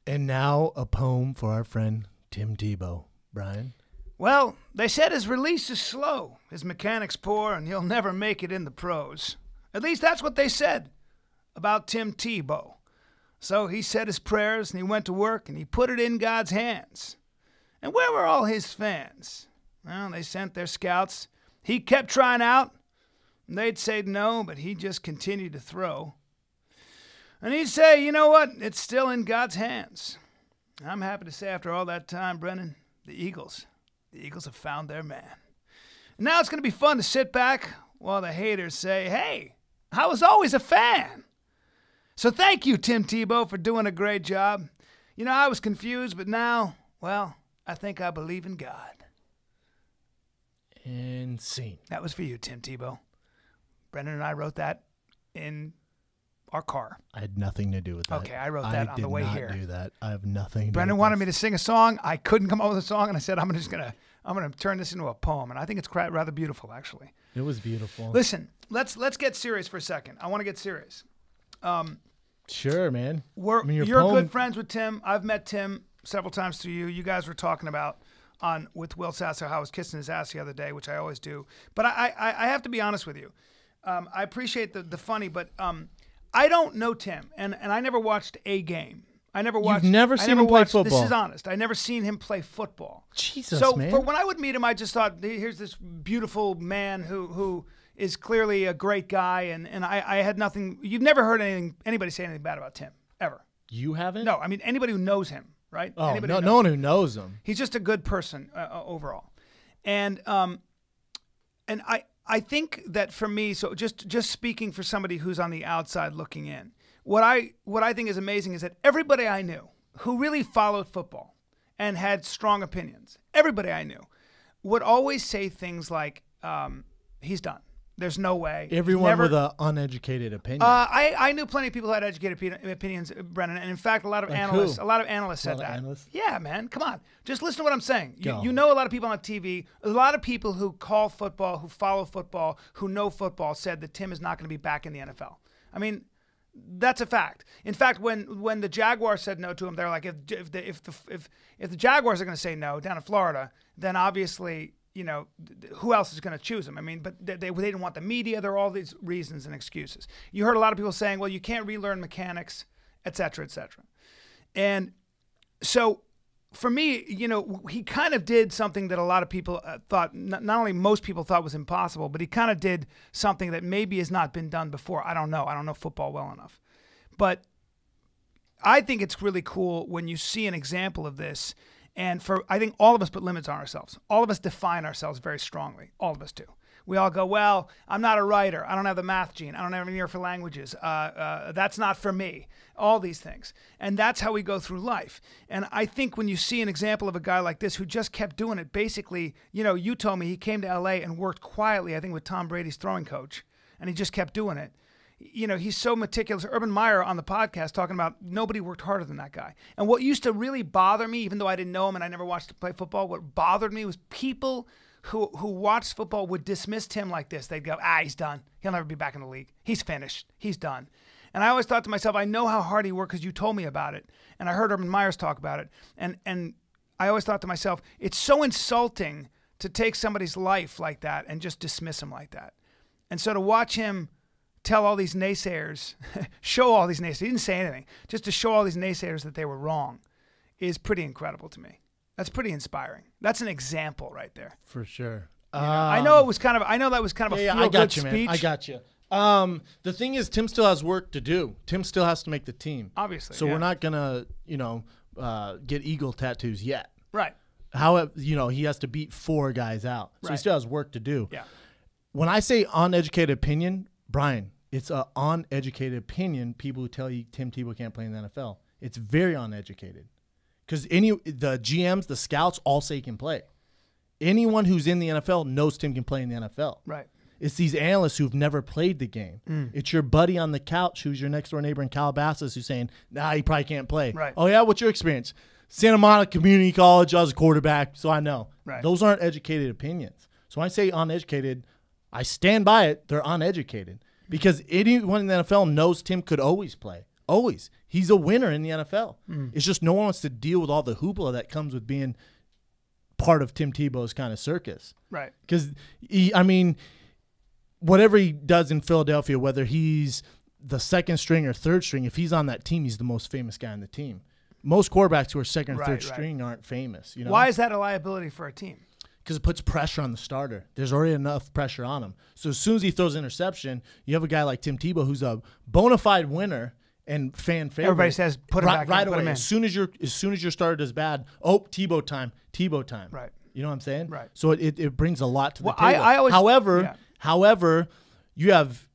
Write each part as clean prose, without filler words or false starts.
And now a poem for our friend Tim Tebow. Bryan? Well, they said his release is slow, his mechanics poor, and he'll never make it in the pros. At least that's what they said about Tim Tebow. So he said his prayers, and he went to work, and he put it in God's hands. And where were all his fans? Well, they sent their scouts. He kept trying out, and they'd say no, but he just continued to throw. And he'd say, you know what? It's still in God's hands. I'm happy to say after all that time, Brennan, the Eagles have found their man. And now it's going to be fun to sit back while the haters say, hey, I was always a fan. So thank you, Tim Tebow, for doing a great job. You know, I was confused, but now, well, I think I believe in God. And scene. That was for you, Tim Tebow. Brendan and I wrote that in our car. I had nothing to do with that. Okay, I wrote that on the way here. I did not do that. I have nothing to do Brendan with wanted this. me to sing a song. I couldn't come up with a song, and I said, I'm gonna turn this into a poem, and I think it's rather beautiful, actually. It was beautiful. Listen, let's get serious for a second. I want to get serious. Sure, man. You're good friends with Tim. I've met Tim several times through you. You guys were talking about with Will Sasser how I was kissing his ass the other day, which I always do. But I have to be honest with you. I appreciate the funny, but I don't know Tim, and I never watched a game. I never watched. You've never seen him play football. This is honest. I never seen him play football. Jesus, so man. So when I would meet him, I just thought, here's this beautiful man who is clearly a great guy, and I had nothing. You've never heard anybody say anything bad about Tim ever. You haven't? No, I mean anybody who knows him, right? Oh, anybody no one who knows him. He's just a good person overall, and I think that for me, so just speaking for somebody who's on the outside looking in, what I think is amazing is that everybody I knew who really followed football and had strong opinions, everybody I knew would always say things like, he's done. There's no way. Everyone with an uneducated opinion. I knew plenty of people who had educated opinions, Brennan, and in fact, a lot of analysts said that. Analysts? Yeah, man, come on, just listen to what I'm saying. Go. You know, a lot of people on TV, a lot of people who call football, who follow football, who know football, said that Tim is not going to be back in the NFL. I mean, that's a fact. In fact, when the Jaguars said no to him, they're like, if the Jaguars are going to say no down in Florida, then obviously, you know, who else is going to choose him? I mean, but they didn't want the media. There are all these reasons and excuses. You heard a lot of people saying, well, you can't relearn mechanics, et cetera, et cetera. And so for me, you know, he kind of did something that a lot of people thought, not only most people thought was impossible, but he kind of did something that maybe has not been done before. I don't know. I don't know football well enough. But I think it's really cool when you see an example of this. And I think all of us put limits on ourselves. All of us define ourselves very strongly. All of us do. We all go, well, I'm not a writer. I don't have the math gene. I don't have an ear for languages. That's not for me. All these things. And that's how we go through life. And I think when you see an example of a guy like this who just kept doing it, basically, you know, you told me he came to L.A. and worked quietly, I think, with Tom Brady's throwing coach. And he just kept doing it. You know, he's so meticulous. Urban Meyer on the podcast talking about nobody worked harder than that guy. And what used to really bother me, even though I didn't know him and I never watched him play football, what bothered me was people who watched football would dismiss Tim like this. They'd go, he's done. He'll never be back in the league. He's finished. He's done. And I always thought to myself, I know how hard he worked because you told me about it. And I heard Urban Meyers talk about it. And I always thought to myself, it's so insulting to take somebody's life like that and just dismiss him like that. And so to watch him tell all these naysayers, show all these naysayers, he didn't say anything, just to show all these naysayers that they were wrong is pretty incredible to me. That's pretty inspiring. That's an example right there. For sure. You know, I know that was kind of a feel-good speech. Man. I got you. The thing is, Tim still has work to do. Tim still has to make the team. Obviously. So we're not going to, you know, get eagle tattoos yet. Right. However, you know, he has to beat 4 guys out. So he still has work to do. Yeah. When I say uneducated opinion, Bryan, it's an uneducated opinion, people who tell you Tim Tebow can't play in the NFL. It's very uneducated. Because the GMs, the scouts, all say he can play. Anyone who's in the NFL knows Tim can play in the NFL. Right. It's these analysts who've never played the game. It's your buddy on the couch who's your next door neighbor in Calabasas who's saying, he probably can't play. Right. Oh, yeah? What's your experience? Santa Monica Community College, I was a quarterback, so I know. Right. Those aren't educated opinions. So when I say uneducated, I stand by it. They're uneducated. Because anyone in the NFL knows Tim could always play. Always. He's a winner in the NFL. It's just no one wants to deal with all the hoopla that comes with being part of Tim Tebow's kind of circus. Right. Because, I mean, whatever he does in Philadelphia, whether he's the second string or third string, if he's on that team, he's the most famous guy on the team. Most quarterbacks who are second or third string aren't famous. You know? Why is that a liability for a team? Because it puts pressure on the starter. There's already enough pressure on him. So as soon as he throws an interception, you have a guy like Tim Tebow who's a bona fide winner and fan favorite. Everybody says put him back right in, away. put him in. As soon as your starter does bad, Tebow time. Right. You know what I'm saying? Right. So it brings a lot to the table. I always, however, you have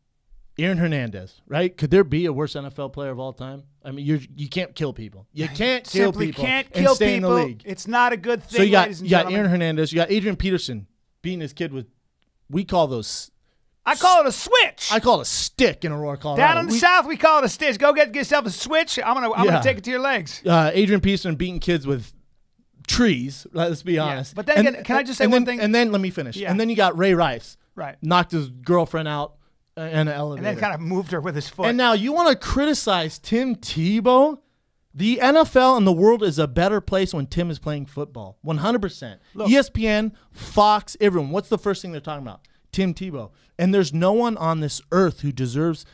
Aaron Hernandez, right? Could there be a worse NFL player of all time? I mean, you can't kill people. You can't kill people. Can't kill stay people. In the league. It's not a good thing. So you ladies and got gentlemen. Aaron Hernandez. You got Adrian Peterson beating his kid with. We call those. I call it a switch. I call it a stick in Aurora, Colorado. Down in the South, we call it a stitch. Go get yourself a switch. I'm gonna take it to your legs. Adrian Peterson beating kids with trees. Let's be honest. But then again, can I just say one thing? And then let me finish. Yeah. And then you got Ray Rice. Right. Knocked his girlfriend out in an elevator. And then kind of moved her with his foot. And now you want to criticize Tim Tebow? The NFL and the world is a better place when Tim is playing football. 100%. ESPN, Fox, everyone. What's the first thing they're talking about? Tim Tebow. And there's no one on this earth who deserves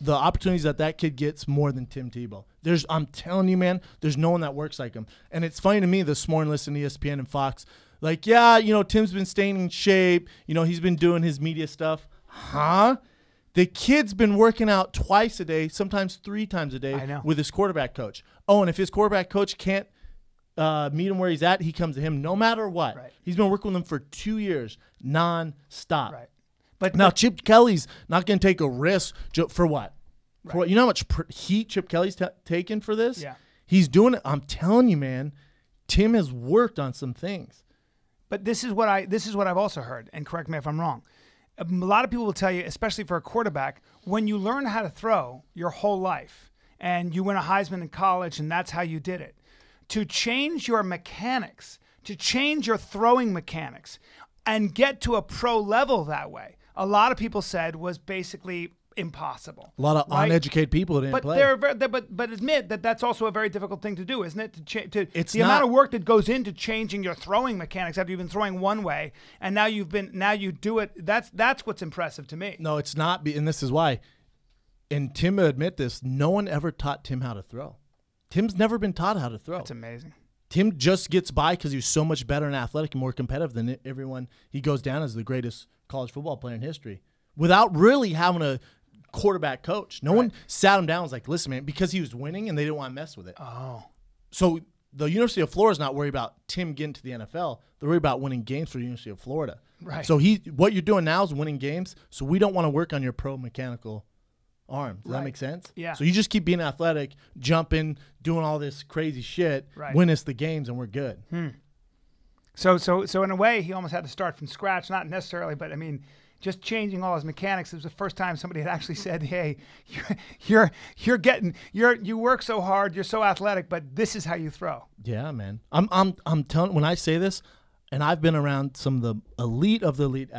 the opportunities that kid gets more than Tim Tebow. I'm telling you, man, there's no one that works like him. And it's funny to me this morning listening to ESPN and Fox. Like, yeah, Tim's been staying in shape. He's been doing his media stuff. Huh? The kid's been working out twice a day, sometimes 3 times a day with his quarterback coach. Oh, and if his quarterback coach can't meet him where he's at, he comes to him no matter what. Right. He's been working with him for 2 years, non-stop. Right. But now Chip Kelly's not going to take a risk for what? Right. For what? You know how much heat Chip Kelly's taken for this? Yeah. He's doing it. I'm telling you, man, Tim has worked on some things. But this is what I've also heard, and correct me if I'm wrong. A lot of people will tell you, especially for a quarterback, when you learn how to throw your whole life and you win a Heisman in college and that's how you did it, to change your mechanics, to change your throwing mechanics and get to a pro level that way, a lot of people said was basically impossible. A lot of uneducated people who didn't play. But admit that that's also a very difficult thing to do, isn't it? It's the amount of work that goes into changing your throwing mechanics after you've been throwing one way and now you do it. That's what's impressive to me. No, it's not. And this is why. And Tim will admit this. No one ever taught Tim how to throw. Tim's never been taught how to throw. That's amazing. Tim just gets by because he's so much better and athletic and more competitive than everyone. He goes down as the greatest college football player in history without really having a quarterback coach. No one sat him down and was like, listen, man, because he was winning and they didn't want to mess with it. Oh. So the University of Florida is not worried about Tim getting to the NFL. They're worried about winning games for the University of Florida. Right. So what you're doing now is winning games, so we don't want to work on your pro mechanical arm. Does that make sense? Yeah. So you just keep being athletic, jumping, doing all this crazy shit, win us the games, and we're good. So in a way, he almost had to start from scratch, not necessarily, but I mean, just changing all his mechanics. It was the first time somebody had actually said, "Hey, you work so hard, you're so athletic, but this is how you throw." Yeah, man. I'm telling. When I say this, and I've been around some of the elite of the elite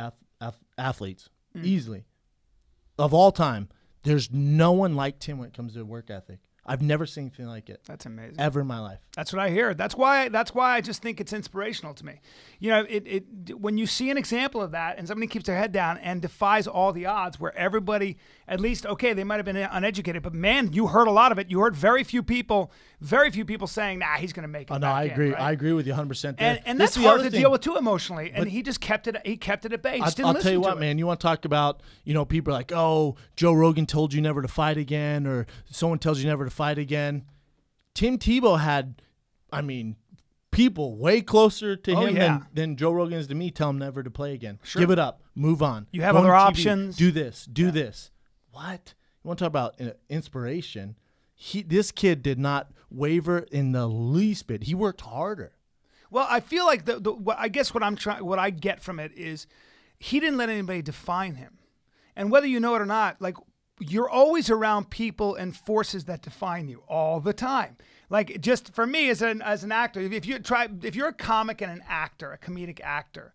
athletes, easily, of all time. There's no one like Tim when it comes to work ethic. I've never seen anything like it. That's amazing. Ever in my life. That's what I hear. That's why I just think it's inspirational to me. When you see an example of that and somebody keeps their head down and defies all the odds, where everybody, at least, okay, they might have been uneducated, but man, you heard a lot of it. You heard very few people saying, nah, he's going to make it. Oh, no, I agree. Right? I agree with you 100% there. And that's hard to deal with too emotionally. And he just kept it at bay. I'll tell you what, man, you want to talk about, people are like, oh, Joe Rogan told you never to fight again, or someone tells you never to fight again. Tim Tebow had, people way closer to him than Joe Rogan is to me. Tell him never to play again. Sure. Give it up. Move on. You have other options. Do this. Do this. What? You want to talk about inspiration? This kid did not waver in the least bit. He worked harder. Well, I feel like I guess what I get from it is he didn't let anybody define him. And whether you know it or not, like, you're always around people and forces that define you all the time. Like, just for me as an actor, if you're a comic and an actor, a comedic actor,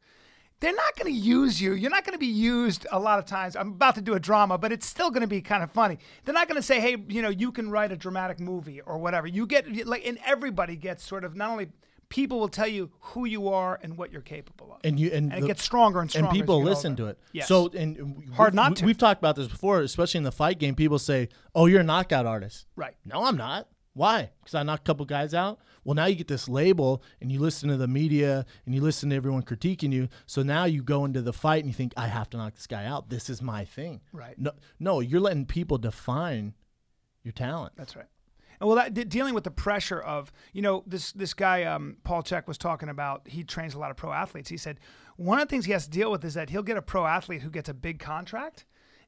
they're not going to use you. You're not going to be used a lot of times. I'm about to do a drama, but it's still going to be kind of funny. They're not going to say, hey, you can write a dramatic movie or whatever. You get and everybody gets sort of not only people will tell you who you are and what you're capable of. And it gets stronger and stronger. And people listen to it. Yes. So hard not to. We've talked about this before, especially in the fight game. People say, oh, you're a knockout artist. Right. No, I'm not. Why? Because I knocked a couple guys out? Well, now you get this label, and you listen to the media, and you listen to everyone critiquing you. So now you go into the fight, and you think, I have to knock this guy out. This is my thing. Right. No, you're letting people define your talent. That's right. And well, dealing with the pressure of, this guy, Paul Chek was talking about, he trains a lot of pro athletes. He said one of the things he has to deal with is that he'll get a pro athlete who gets a big contract,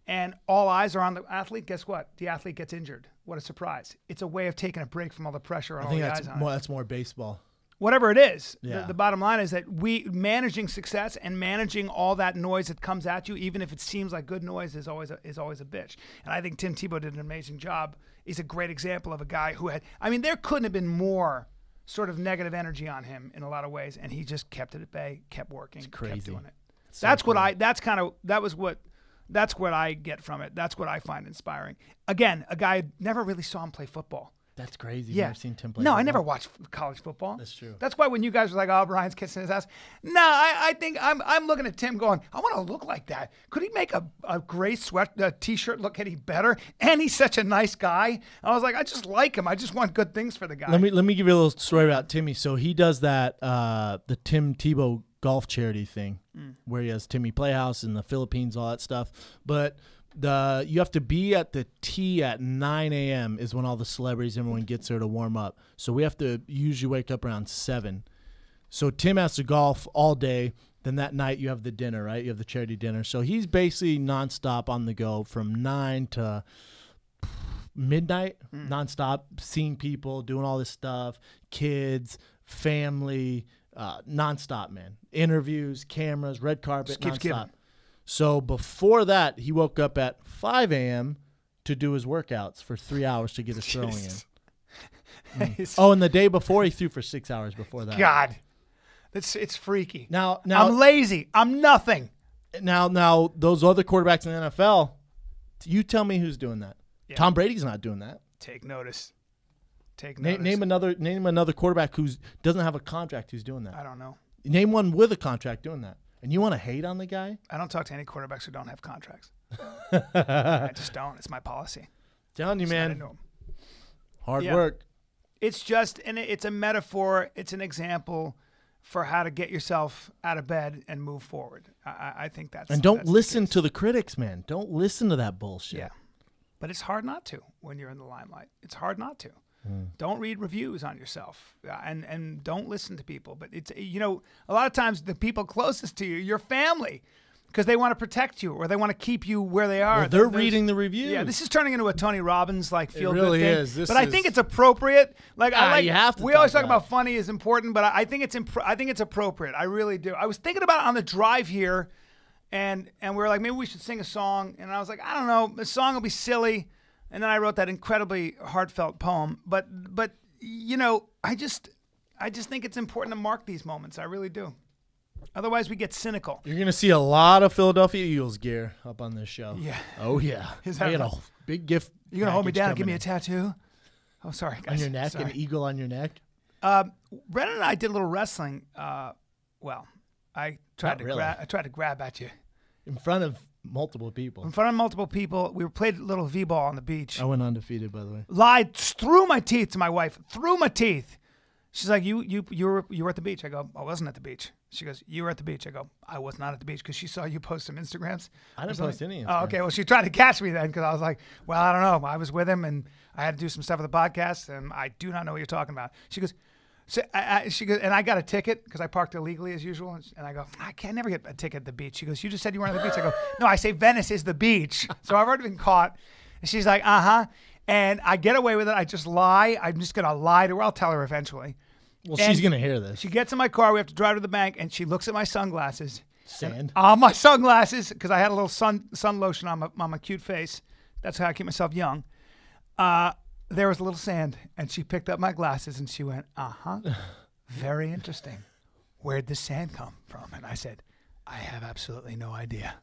and all eyes are on the athlete. Guess what? The athlete gets injured. What a surprise. It's a way of taking a break from all the pressure and all the eyes on it. That's more baseball. Whatever it is, yeah. the bottom line is that managing success and managing all that noise that comes at you, even if it seems like good noise, is always a bitch. And I think Tim Tebow did an amazing job. He's a great example of a guy who there couldn't have been more sort of negative energy on him in a lot of ways, and he just kept it at bay, kept working, kept doing it. That's what I get from it. That's what I find inspiring. Again, a guy I never really saw him play football. That's crazy. Yeah. You've never seen Tim play No, football? I never watched college football. That's true. That's why when you guys were like, oh, Bryan's kissing his ass. No, I think I'm looking at Tim going, I want to look like that. Could he make a gray T-shirt look any better? And he's such a nice guy. I was like, I just like him. I just want good things for the guy. Let me give you a little story about Timmy. So he does that, the Tim Tebow golf charity thing where he has Timmy Playhouse in the Philippines, all that stuff. But you have to be at the tee at 9 a.m. is when all the celebrities, everyone gets there to warm up. So we have to usually wake up around 7. So Tim has to golf all day. Then that night you have the dinner, right? You have the charity dinner. So he's basically nonstop on the go from 9 to midnight, nonstop, seeing people, doing all this stuff, kids, family, nonstop, man. Interviews, cameras, red carpet, keeps nonstop. giving. So before that, he woke up at 5 a.m. to do his workouts for 3 hours to get his throwing in. Oh, and the day before, he threw for 6 hours before that. God, it's freaky. Now I'm lazy. I'm nothing. Now those other quarterbacks in the NFL, you tell me who's doing that. Yeah. Tom Brady's not doing that. Take notice. Notice. Name another quarterback who doesn't have a contract who's doing that. I don't know. Name one with a contract doing that. And you want to hate on the guy? I don't talk to any quarterbacks who don't have contracts. I just don't. It's my policy. Telling you, man. Hard work. It's just, and it's a metaphor. It's an example for how to get yourself out of bed and move forward. I think that's. And don't listen to the critics, man. Don't listen to that bullshit. Yeah. But it's hard not to when you're in the limelight. It's hard not to. Don't read reviews on yourself, and don't listen to people. But it's a lot of times the people closest to you, your family, because they want to protect you or they want to keep you where they are. Well, they're reading the reviews. Yeah, this is turning into a Tony Robbins feel good really thing. Is. But I think it's appropriate. You have to. We always talk about funny is important, but I think it's appropriate. I really do. I was thinking about it on the drive here, and we were like, maybe we should sing a song, and I was like, I don't know, the song will be silly. And then I wrote that incredibly heartfelt poem. But I just think it's important to mark these moments. I really do. Otherwise, we get cynical. You're going to see a lot of Philadelphia Eagles gear up on this show. Yeah. Oh, yeah. I got a big gift. You're going to hold me down and give me a tattoo? Oh, sorry, guys. On your neck? Sorry. An eagle on your neck? Brennan and I did a little wrestling. I tried to grab at you. In front of multiple people. In front of multiple people. We played a little V-ball on the beach. I went undefeated, by the way. Lied through my teeth to my wife. Through my teeth. She's like, you were at the beach. I go, I wasn't at the beach. She goes, you were at the beach. I go, I was not at the beach, because she saw you post some Instagrams. I didn't post any Instagrams. Oh, okay. Well, she tried to catch me then, because I was like, well, I don't know. I was with him, and I had to do some stuff with the podcast, and I do not know what you're talking about. She goes, she goes, and I got a ticket because I parked illegally as usual. And I go, I can never get a ticket at the beach. She goes, you just said you weren't at the beach. I go, no, I say Venice is the beach. So I've already been caught. And she's like, and I get away with it. I just lie. I'm just going to lie to her. I'll tell her eventually. Well, she's going to hear this. She gets in my car. We have to drive to the bank, and she looks at my sunglasses. Sand? My sunglasses, because I had a little sun lotion on my cute face. That's how I keep myself young. There was a little sand, and she picked up my glasses, and she went, very interesting. Where'd the sand come from? And I said, I have absolutely no idea.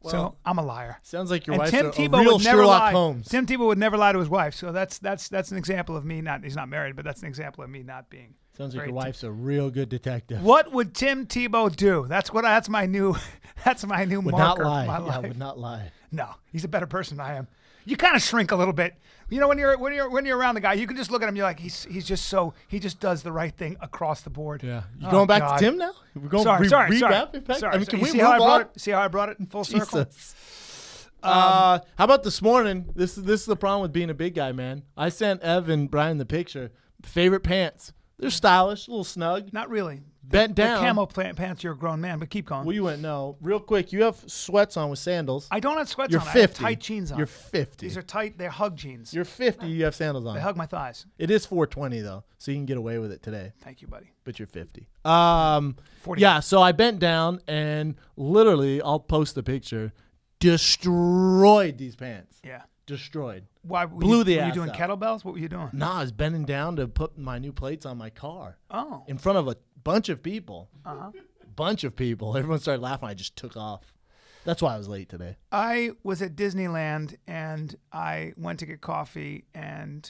Well, so I'm a liar. Sounds like your And wife's Tim a Tebow real would never Sherlock lie. Holmes. Tim Tebow would never lie to his wife. So that's an example of me not. He's not married, but that's an example of me not being. Sounds like very your wife's a real good detective. What would Tim Tebow do? That's my new Would marker. not lie. Of my Yeah, life. would not lie. No, he's a better person than I am. You kind of shrink a little bit. You know, when you're around the guy, you can just look at him. You're like, he just does the right thing across the board. Yeah. You Oh, going back God. to Tim now? We're going Sorry. rewrap it back? Sorry. I mean, can You we see move how I on? brought it? See how I brought it in full circle? Jesus. How about this morning? This is the problem with being a big guy, man. I sent Ev and Bryan the picture. Favorite pants. They're stylish, a little snug. Not really. Bent down. Camo pants. You're a grown man, but keep going. Well, you went no. Real quick, you have sweats on with sandals. I don't have sweats You're on. 50. I have tight jeans on. You're 50. These are tight. They're hug jeans. You're 50. You have sandals on. They hug my thighs. It is 420 though, so you can get away with it today. Thank you, buddy. But you're 50. 40. Yeah. So I bent down and literally, I'll post the picture. Destroyed these pants. Yeah. Destroyed. Why Blew the were ass you doing out. kettlebells? What were you doing? Nah, I was bending down to put my new plates on my car Oh. in front of a bunch of people. Uh-huh. Bunch of people. Everyone started laughing. I just took off. That's why I was late today. I was at Disneyland and I went to get coffee and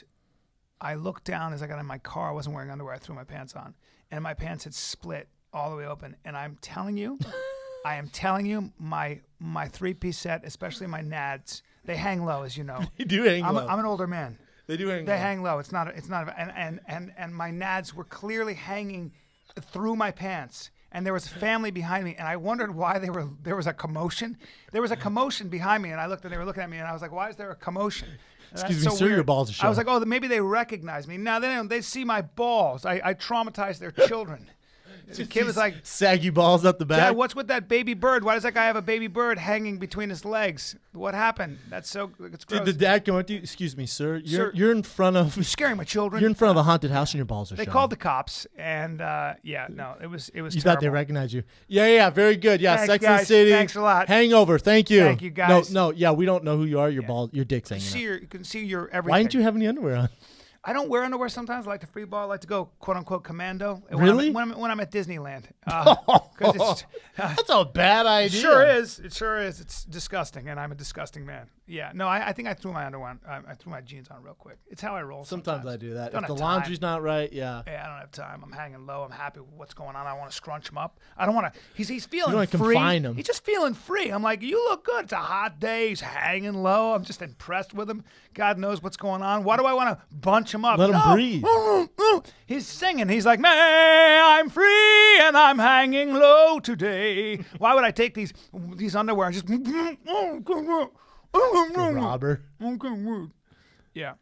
I looked down as I got in my car. I wasn't wearing underwear. I threw my pants on and my pants had split all the way open. And I'm telling you, my three-piece set, especially my nads, they hang low, as you know. They do hang low. I'm an older man. They do hang They low. hang low. It's not. And my nads were clearly hanging through my pants. And there was a family behind me, and I wondered why there was a commotion. There was a commotion behind me, and I looked, and they were looking at me, and I was like, "Why is there a commotion?" And Excuse that's me, so sir, your weird. balls are I was showing. like, "Oh, maybe they recognize me." Now they don't. They see my balls. I traumatized their children. The kid was like, saggy balls up the back. "Dad, what's with that baby bird? Why does that guy have a baby bird hanging between his legs? What happened? It's gross." Did the dad come up to you? Excuse me, sir. Sir. You're in front of. You're scaring my children. You're in front of a haunted house, and your balls are They showing. called the cops, and it was. You terrible. thought they recognized you? Yeah, very good. Yeah, Thanks, Sex and the guys. City. Thanks a lot. Hangover. Thank you. Thank you, guys. No, yeah, we don't know who you are. Your balls, your dick's hanging out. You can see your everything. Why didn't you have any underwear on? I don't wear underwear sometimes. I like to free ball. I like to go quote unquote commando. Really? When I'm at Disneyland. 'Cause it's, That's a bad it idea. sure is. It sure is. It's disgusting, and I'm a disgusting man. Yeah. No, I think I threw my underwear on. I threw my jeans on real quick. It's how I roll. Sometimes I do that. Don't If the have laundry's time. not right, yeah. Yeah, I don't have time. I'm hanging low. I'm happy with what's going on. I want to scrunch him up. I don't want to. He's feeling wanna free. confine him. He's just feeling free. I'm like, you look good. It's a hot day. He's hanging low. I'm just impressed with him. God knows what's going on. Why do I want to bunch him up? Let him No. breathe. He's singing. He's like, "May I'm free and I'm hanging low today." Why would I take these underwear and just Robber. Yeah.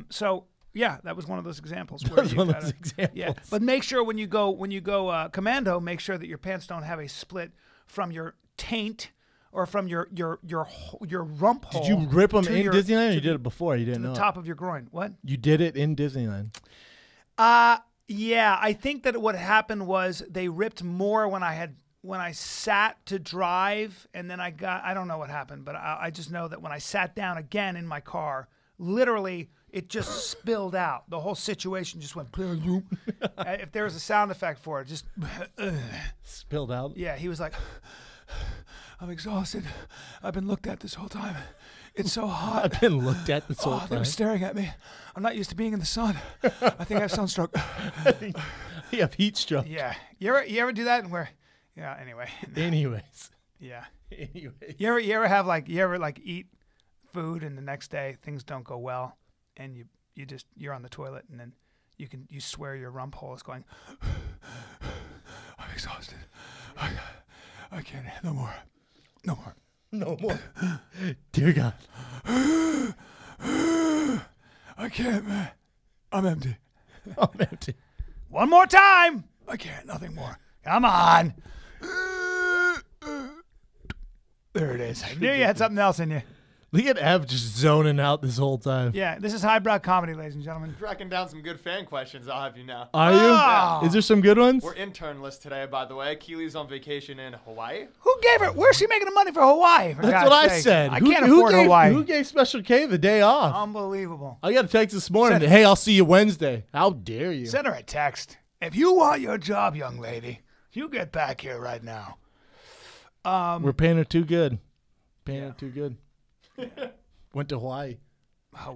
So yeah, that was one of those examples. That Where was you one of gotta- those examples. Yeah, but make sure when you go commando, make sure that your pants don't have a split from your taint or from your rump hole. Did you rip them to in your- Disneyland or to you did it before? You to didn't the know. top of your groin? What? You did it in Disneyland. Yeah, I think that what happened was they ripped more when I sat to drive, and then I don't know what happened, but I just know that when I sat down again in my car, literally it just spilled out. The whole situation just went. If there was a sound effect for it, just Spilled out. yeah. He was like, "I'm exhausted. I've been looked at this whole time. It's so hot. I've been looked at this whole They time. were staring at me. I'm not used to being in the sun. I think I have sunstroke." You have heat stroke. Yeah. You ever do that? Where? Yeah. Anyway. Anyways. Yeah. Anyways. You ever eat food and the next day things don't go well, and you're on the toilet and then you swear your rump hole is going. "I'm exhausted. I can't. No more. No more. Dear God. I can't, man. I'm empty. I'm empty. One more time. I can't. Nothing more. Come on. There it is. I knew you had something else in you. Look at Ev just zoning out this whole time. Yeah, this is highbrow comedy, ladies and gentlemen. Tracking down some good fan questions, I'll have you know. Are you? Oh. Is there some good ones? We're internless today, by the way. Keely's on vacation in Hawaii. Who gave her? Where's she making the money for Hawaii? For That's God's what I sake? said. I Who- can't who afford gave- Hawaii. Who gave Special K the day off? Unbelievable. I got a text this morning. Send- Hey, I'll see you Wednesday. How dare you? Send her a text. If you want your job, young lady, you get back here right now. We're paying her too good. Paying her too good. Went to Hawaii.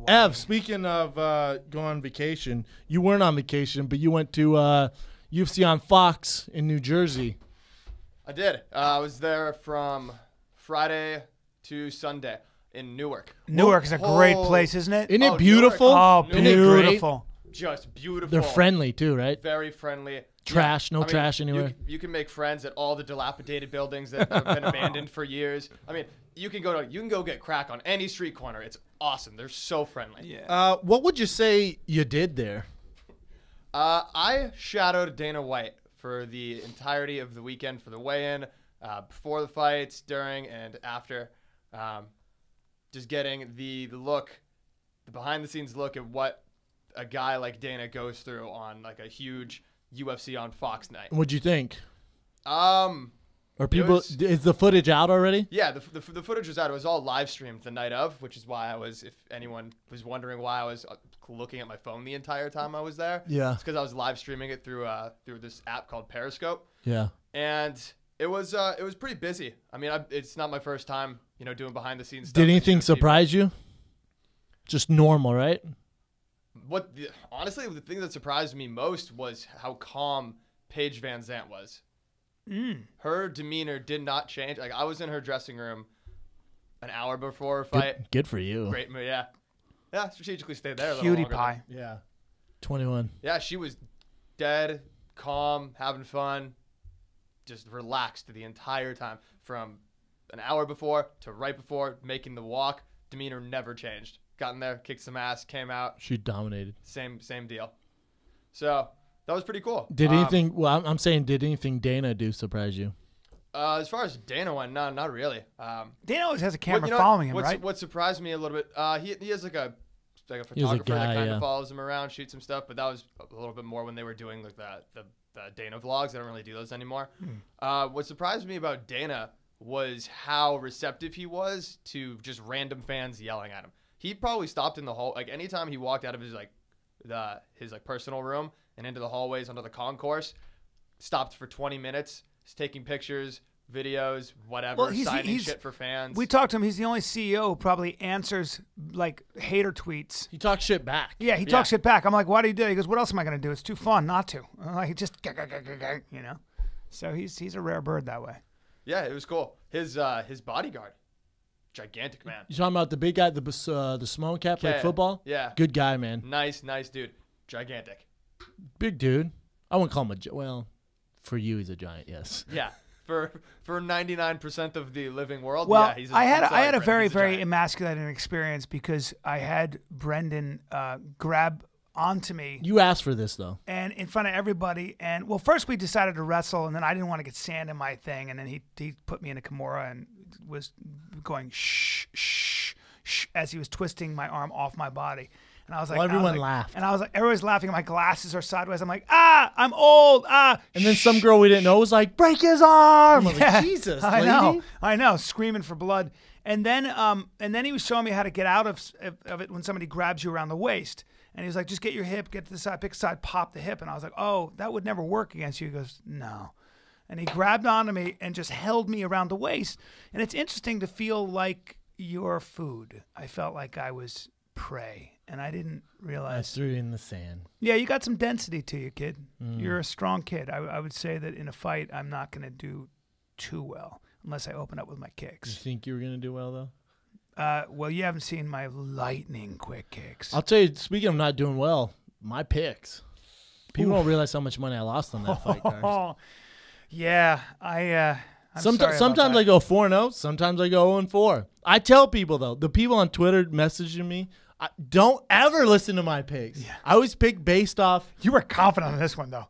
Ev, speaking of going on vacation, you weren't on vacation, but you went to UFC on Fox in New Jersey. I did. I was there from Friday to Sunday in Newark. Newark is a great place, isn't it? Isn't it beautiful? Oh, Isn't it great? beautiful. Just beautiful. They're friendly too, right? Very friendly. Trash, no trash anywhere. You can make friends at all the dilapidated buildings that have been abandoned for years. I mean, you can go get crack on any street corner. It's awesome. They're so friendly. Yeah. What would you say you did there? I shadowed Dana White for the entirety of the weekend for the weigh-in, before the fights, during, and after. Just getting the look, the behind-the-scenes look at what a guy like Dana goes through on like a huge UFC on Fox night. What'd you think? Are people? Is the footage out already? Yeah, the footage was out. It was all live streamed the night of, which is why I was. If anyone was wondering why I was looking at my phone the entire time I was there, Yeah, it's because I was live streaming it through this app called Periscope. Yeah, and it was pretty busy. I mean, it's not my first time, doing behind the scenes stuff. Did anything surprise you? Just normal, right? Honestly, the thing that surprised me most was how calm Paige Van Zandt was. Her demeanor did not change. Like, I was in her dressing room an hour before her fight. Good for you. Great move, yeah. Yeah, strategically stayed there a little Cutie longer pie. Yeah. 21. Yeah, she was dead, calm, having fun, just relaxed the entire time. From an hour before to right before, making the walk, demeanor never changed. Got in there, kicked some ass, came out. She dominated. Same deal. So that was pretty cool. Did anything? Well, I'm saying, did anything Dana do surprise you? As far as Dana went, no, not really. Dana always has a camera following him, right? What surprised me a little bit, he has like a photographer guy, that kind of follows him around, shoots him stuff. But that was a little bit more when they were doing like the Dana vlogs. They don't really do those anymore. What surprised me about Dana was how receptive he was to just random fans yelling at him. He probably stopped in the hall, like anytime he walked out of his personal room and into the hallways under the concourse, stopped for 20 minutes, just taking pictures, videos, whatever, signing shit for fans. We talked to him. He's the only CEO who probably answers like hater tweets. He talks shit back. Yeah, he talks shit back. I'm like, why do you do it? He goes, what else am I going to do? It's too fun not to. I'm like, just, So he's a rare bird that way. Yeah, it was cool. His bodyguard, gigantic man. You talking about the big guy, the Simone cap, played football? Yeah. Good guy, man. Nice dude. Gigantic. Big dude. I wouldn't call him well, for you, he's a giant, yes. Yeah. For 99% of the living world, well, yeah, he's I had a very emasculating experience because I had Brendan grab onto me. You asked for this, though. And in front of everybody. And, well, first we decided to wrestle, and then I didn't want to get sand in my thing. And then he put me in a Kimura and was going shh, shh, shh, as he was twisting my arm off my body. And I was like, everyone laughed. And I was like, everybody's laughing. My glasses are sideways. I'm like, I'm old. And then some girl we didn't know was like, break his arm. I'm like, Jesus, lady. I know, screaming for blood. And then he was showing me how to get out of it when somebody grabs you around the waist. And he was like, just get your hip, get to the side, pick a side, pop the hip. And I was like, oh, that would never work against you. He goes, no. And he grabbed onto me and just held me around the waist. And it's interesting to feel like your food. I felt like I was prey. And I didn't realize. I threw you in the sand. Yeah, you got some density to you, kid. You're a strong kid. I would say that in a fight, I'm not going to do too well unless I open up with my kicks. You think you were going to do well, though? Well, you haven't seen my lightning quick kicks. I'll tell you, speaking of not doing well, my picks. People don't realize how much money I lost on that fight, guys. Yeah, sometimes I go 4-0. Sometimes I go 0-4. I tell people, though, the people on Twitter messaging me, don't ever listen to my picks. Yeah. I always pick based off. You were confident on this one, though.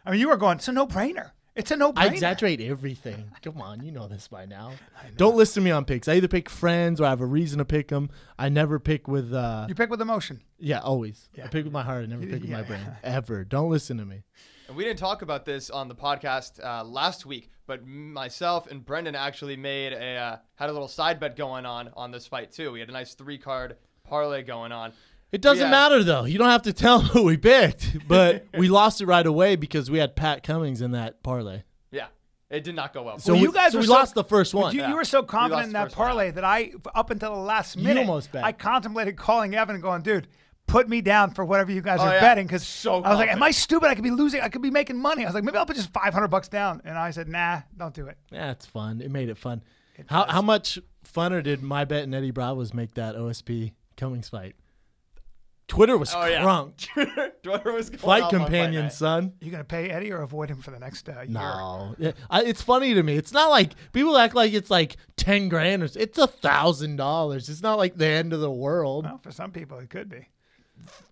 I mean, you were going, it's a no-brainer. It's a no-brainer. I exaggerate everything. Come on, you know this by now. Don't listen to me on picks. I either pick friends or I have a reason to pick them. I never pick with... You pick with emotion. Yeah, always. Yeah. I pick with my heart. I never pick with my brain. Ever. Don't listen to me. And we didn't talk about this on the podcast last week, but myself and Brendan actually had a little side bet going on this fight, too. We had a nice 3-card parlay going on. It doesn't matter, though. You don't have to tell who we picked. But we lost it right away because we had Pat Cummings in that parlay. Yeah. It did not go well. So Well, we, you guys so were we so- lost the first one. You were so lost confident in the that first one, parlay yeah. that I, up until the last You minute, almost bet. I contemplated calling Evan and going, dude, put me down for whatever you guys Oh, are yeah. betting. Because So I was like, confident. am I stupid? I could be losing. I could be making money. I was like, maybe I'll put just $500 down. And I said, nah, don't do it. Yeah, it's fun. It made it fun. How much funner did my bet and Eddie Bravos make that OSP Cummings fight? Twitter was crunk. Twitter was going Fight off on companion, night. son. You going to pay Eddie or avoid him for the next year? No, it's funny to me. It's not like people act like it's like 10 grand. It's $1,000. It's not like the end of the world. Well, for some people, it could be.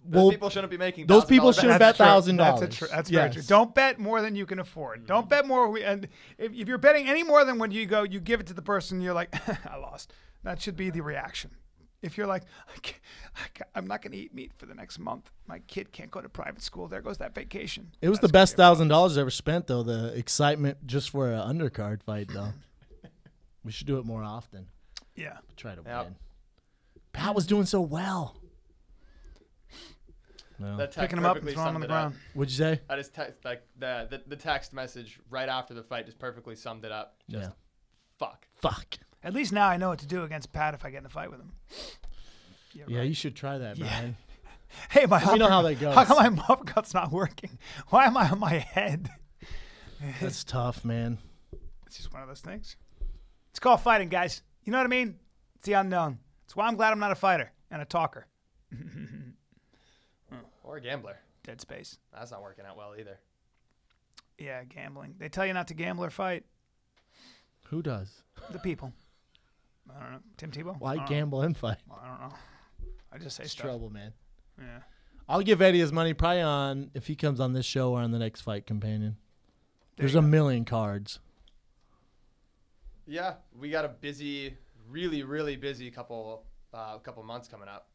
Those people shouldn't be making. Those people $1,000 shouldn't bets. bet true. $1,000. That's very true. Don't bet more than you can afford. Don't bet more. And if you're betting any more than when you go, you give it to the person, you're like, I lost. That should be the reaction. If you're like, I'm not going to eat meat for the next month. My kid can't go to private school. There goes that vacation. It was the best $1,000 ever spent, though. The excitement just for an undercard fight, though. We should do it more often. Yeah. Try to Yep. win. Pat was doing so well. No. That text Picking him up and perfectly throwing him on summed the it up. ground. What'd you say? I just like the text message right after the fight just perfectly summed it up. Just Yeah. fuck. Fuck. At least now I know what to do against Pat if I get in a fight with him. Yeah, you should try that, Brian. Hey, my We know how that goes. How come my uppercut's not working? Why am I on my head? That's tough, man. It's just one of those things. It's called fighting, guys. You know what I mean? It's the unknown. It's why I'm glad I'm not a fighter and a talker. Or a gambler. Dead space. That's not working out well either. Yeah, gambling. They tell you not to gamble or fight. Who does? The people. I don't know. Tim Tebow? Why I don't gamble and fight? know. I don't know. I just say It's stuff. trouble, man. Yeah. I'll give Eddie his money probably on if he comes on this show or on the next Fight Companion. There's you a go. million cards. Yeah, we got a busy, really, really busy couple months coming up.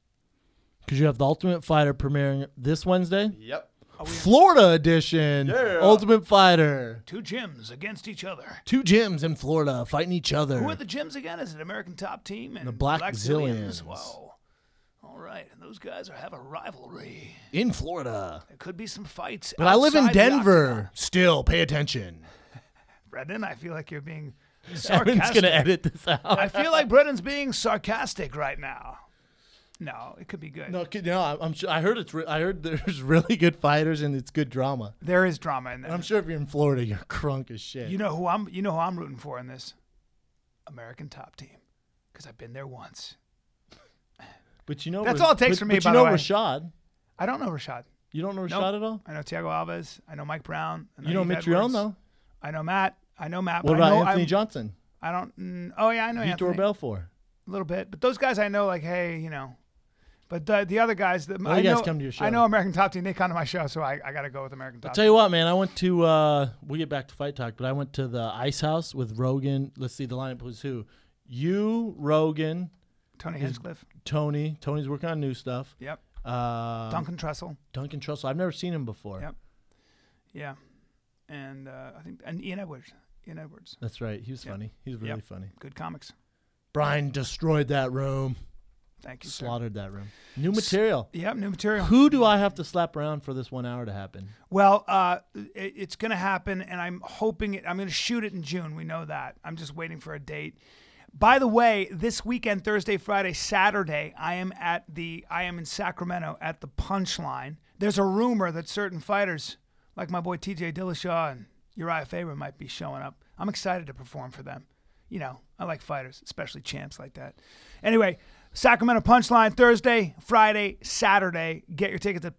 Because you have the Ultimate Fighter premiering this Wednesday. Yep. Florida edition. Yeah. Ultimate Fighter. 2 gyms against each other. 2 gyms in Florida fighting each other. Who are the gyms again? Is it American Top Team and The Black Zillions? Zillions. Wow. All right. And those guys have a rivalry. in Florida. There could be some fights. But I live in outside the Denver. octagon. Still, pay attention. Brendan, I feel like you're being Evan's sarcastic. going to edit this out. I feel like Brendan's being sarcastic right now. No, it could be good. No, I'm sure. I heard there's really good fighters and it's good drama. There is drama in there. And I'm sure if you're in Florida, you're crunk as shit. You know who I'm rooting for in this? American Top Team, because I've been there once. But you know, That's all it takes for me, But by you the know way. Rashad. I don't know Rashad. You don't know Nope. Rashad at all. I know Thiago Alves. I know Mike Brown. I You know Yves Mitrione Edwards. though. I know Matt. What but about I know, Anthony Johnson? I don't. Oh yeah, I know Vitor Anthony. Belfort. A little bit, but those guys I know. Like, hey, you know. But the other guys, you I guys know, come to your show. I know American Top Team. They come to my show, so I got to go with American Top I'll Team. tell you what, man. I went to. We'll get back to Fight Talk, but I went to the Ice House with Rogan. Let's see, the lineup was who? You, Rogan, Tony Hinchcliffe. Tony. Tony's working on new stuff. Yep. Duncan Duncan Trussell. Trussell. I've never seen him before. Yep. Yeah. And I think Ian Edwards. Ian Edwards. That's right. He was Yep. funny. He was really Yep. funny. Good comics. Bryan destroyed that room. Thank you, sir. Slaughtered that room. New material. Yep, new material. Who do I have to slap around for this 1 hour to happen? Well, it's going to happen, and I'm hoping I'm going to shoot it in June. We know that. I'm just waiting for a date. By the way, this weekend, Thursday, Friday, Saturday, I am in Sacramento at the Punchline. There's a rumor that certain fighters, like my boy TJ Dillashaw and Uriah Faber, might be showing up. I'm excited to perform for them. You know, I like fighters, especially champs like that. Anyway, Sacramento Punchline, Thursday, Friday, Saturday. Get your tickets at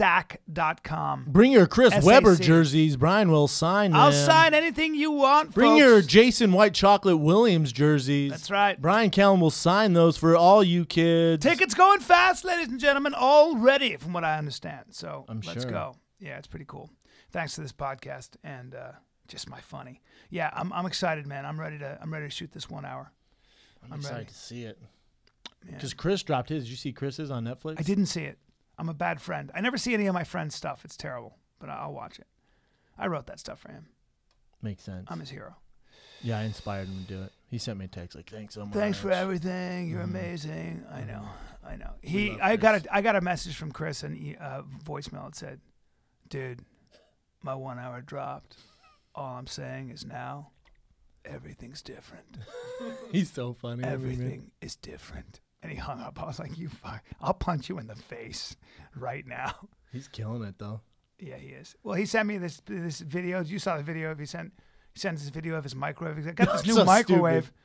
punchlinesac.com. Bring your Chris SAC. Webber jerseys. Brian will sign them. I'll sign anything you want, Bring folks. your Jason White Chocolate Williams jerseys. That's right. Brian Callen will sign those for all you kids. Tickets going fast, ladies and gentlemen, already, from what I understand. So let's sure. go. Yeah, it's pretty cool. Thanks to this podcast and just my funny. Yeah, I'm excited, man. I'm ready to shoot this 1 hour. I'm ready. excited to see it. Yeah. Because Chris dropped his. Did you see Chris's on Netflix? I didn't see it. I'm a bad friend. I never see any of my friends' stuff. It's terrible, but I'll watch it. I wrote that stuff for him. Makes sense. I'm his hero. Yeah, I inspired him to do it. He sent me a text like, "Thanks so much." Thanks for everything. You're amazing. I know. We love I Chris. got a message from Chris and voicemail. It said, "Dude, my 1 hour dropped." All I'm saying is now, everything's different. He's so funny. Everything is different. And he hung up. I was like, you fuck. I'll punch you in the face right now. He's killing it, though. Yeah, he is. Well, he sent me this video. You saw the video. He sent this video of his microwave. He's like, got this new So microwave. stupid.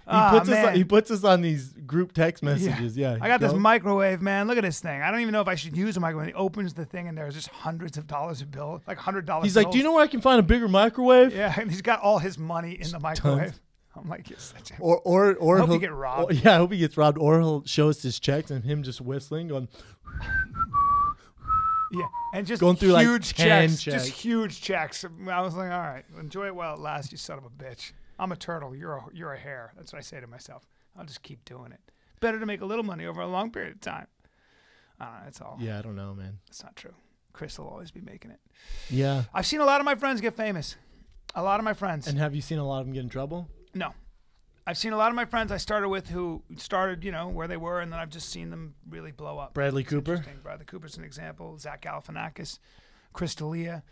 Man. He puts us on these group text messages. Yeah. I got this microwave, man. Look at this thing. I don't even know if I should use a microwave. He opens the thing, and there's just hundreds of dollars of bills, like $100 He's like, do you know where I can find a bigger microwave? Yeah, and he's got all his money in the microwave. Tons. I'm like, you're such a... Or I hope you get robbed. Yeah, I hope he gets robbed. Or he'll show us his checks and him just whistling, going... Yeah, and just going through huge like 10 checks. Just huge checks. I was like, all right, enjoy it while it lasts, you son of a bitch. I'm a turtle. You're a hare. That's what I say to myself. I'll just keep doing it. Better to make a little money over a long period of time. I don't know. That's all. Yeah, I don't know, man. It's not true. Chris will always be making it. Yeah. I've seen a lot of my friends get famous. A lot of my friends. And have you seen a lot of them get in trouble? No. I've seen a lot of my friends I started with who started, where they were, and then I've just seen them really blow up. Bradley Cooper? Bradley Cooper's an example. Zach Galifianakis, Chris D'Elia.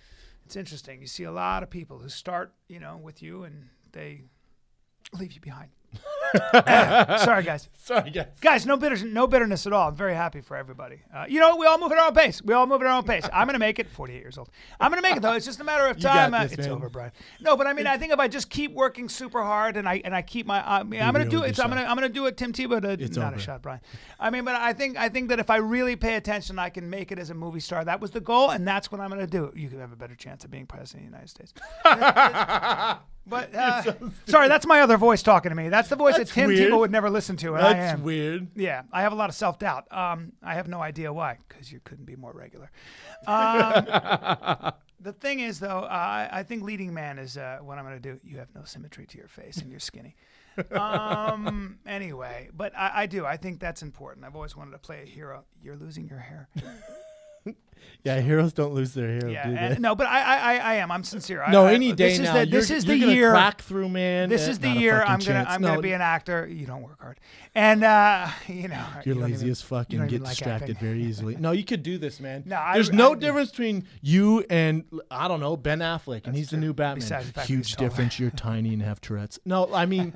It's interesting. You see a lot of people who start, with you, and they leave you behind. Sorry, guys. Guys, no bitterness at all. I'm very happy for everybody. We all move at our own pace. I'm going to make it. 48 years old. I'm going to make it, though. It's just a matter of time. It's over, Bryan. No, but I mean, I think if I just keep working super hard and I keep my, I'm going to do it. I'm going to do it. Tim Tebow It's not over. a shot, Bryan. I mean, but I think that if I really pay attention, I can make it as a movie star. That was the goal, and that's what I'm going to do. You could have a better chance of being president of the United States. But sorry, that's my other voice talking to me. That's the voice that Tim Tebow would never listen to. And That's weird. Yeah, I have a lot of self-doubt. I have no idea why, because you couldn't be more regular. The thing is, though, I think leading man is what I'm going to do. You have no symmetry to your face, and you're skinny. Anyway, but I do. I think that's important. I've always wanted to play a hero. You're losing your hair. Yeah, heroes don't lose their hero, do they? No, but I am. I'm sincere. Any day now. This is the you're year. Crack through, man. This is the year I'm gonna be an actor. You don't work hard, and you're lazy as fuck and get distracted very easily. No, you could do this, man. No, there's no difference between you and I don't know Ben Affleck, and he's the new Batman. Huge difference. You're tiny and have Tourette's. No, I mean,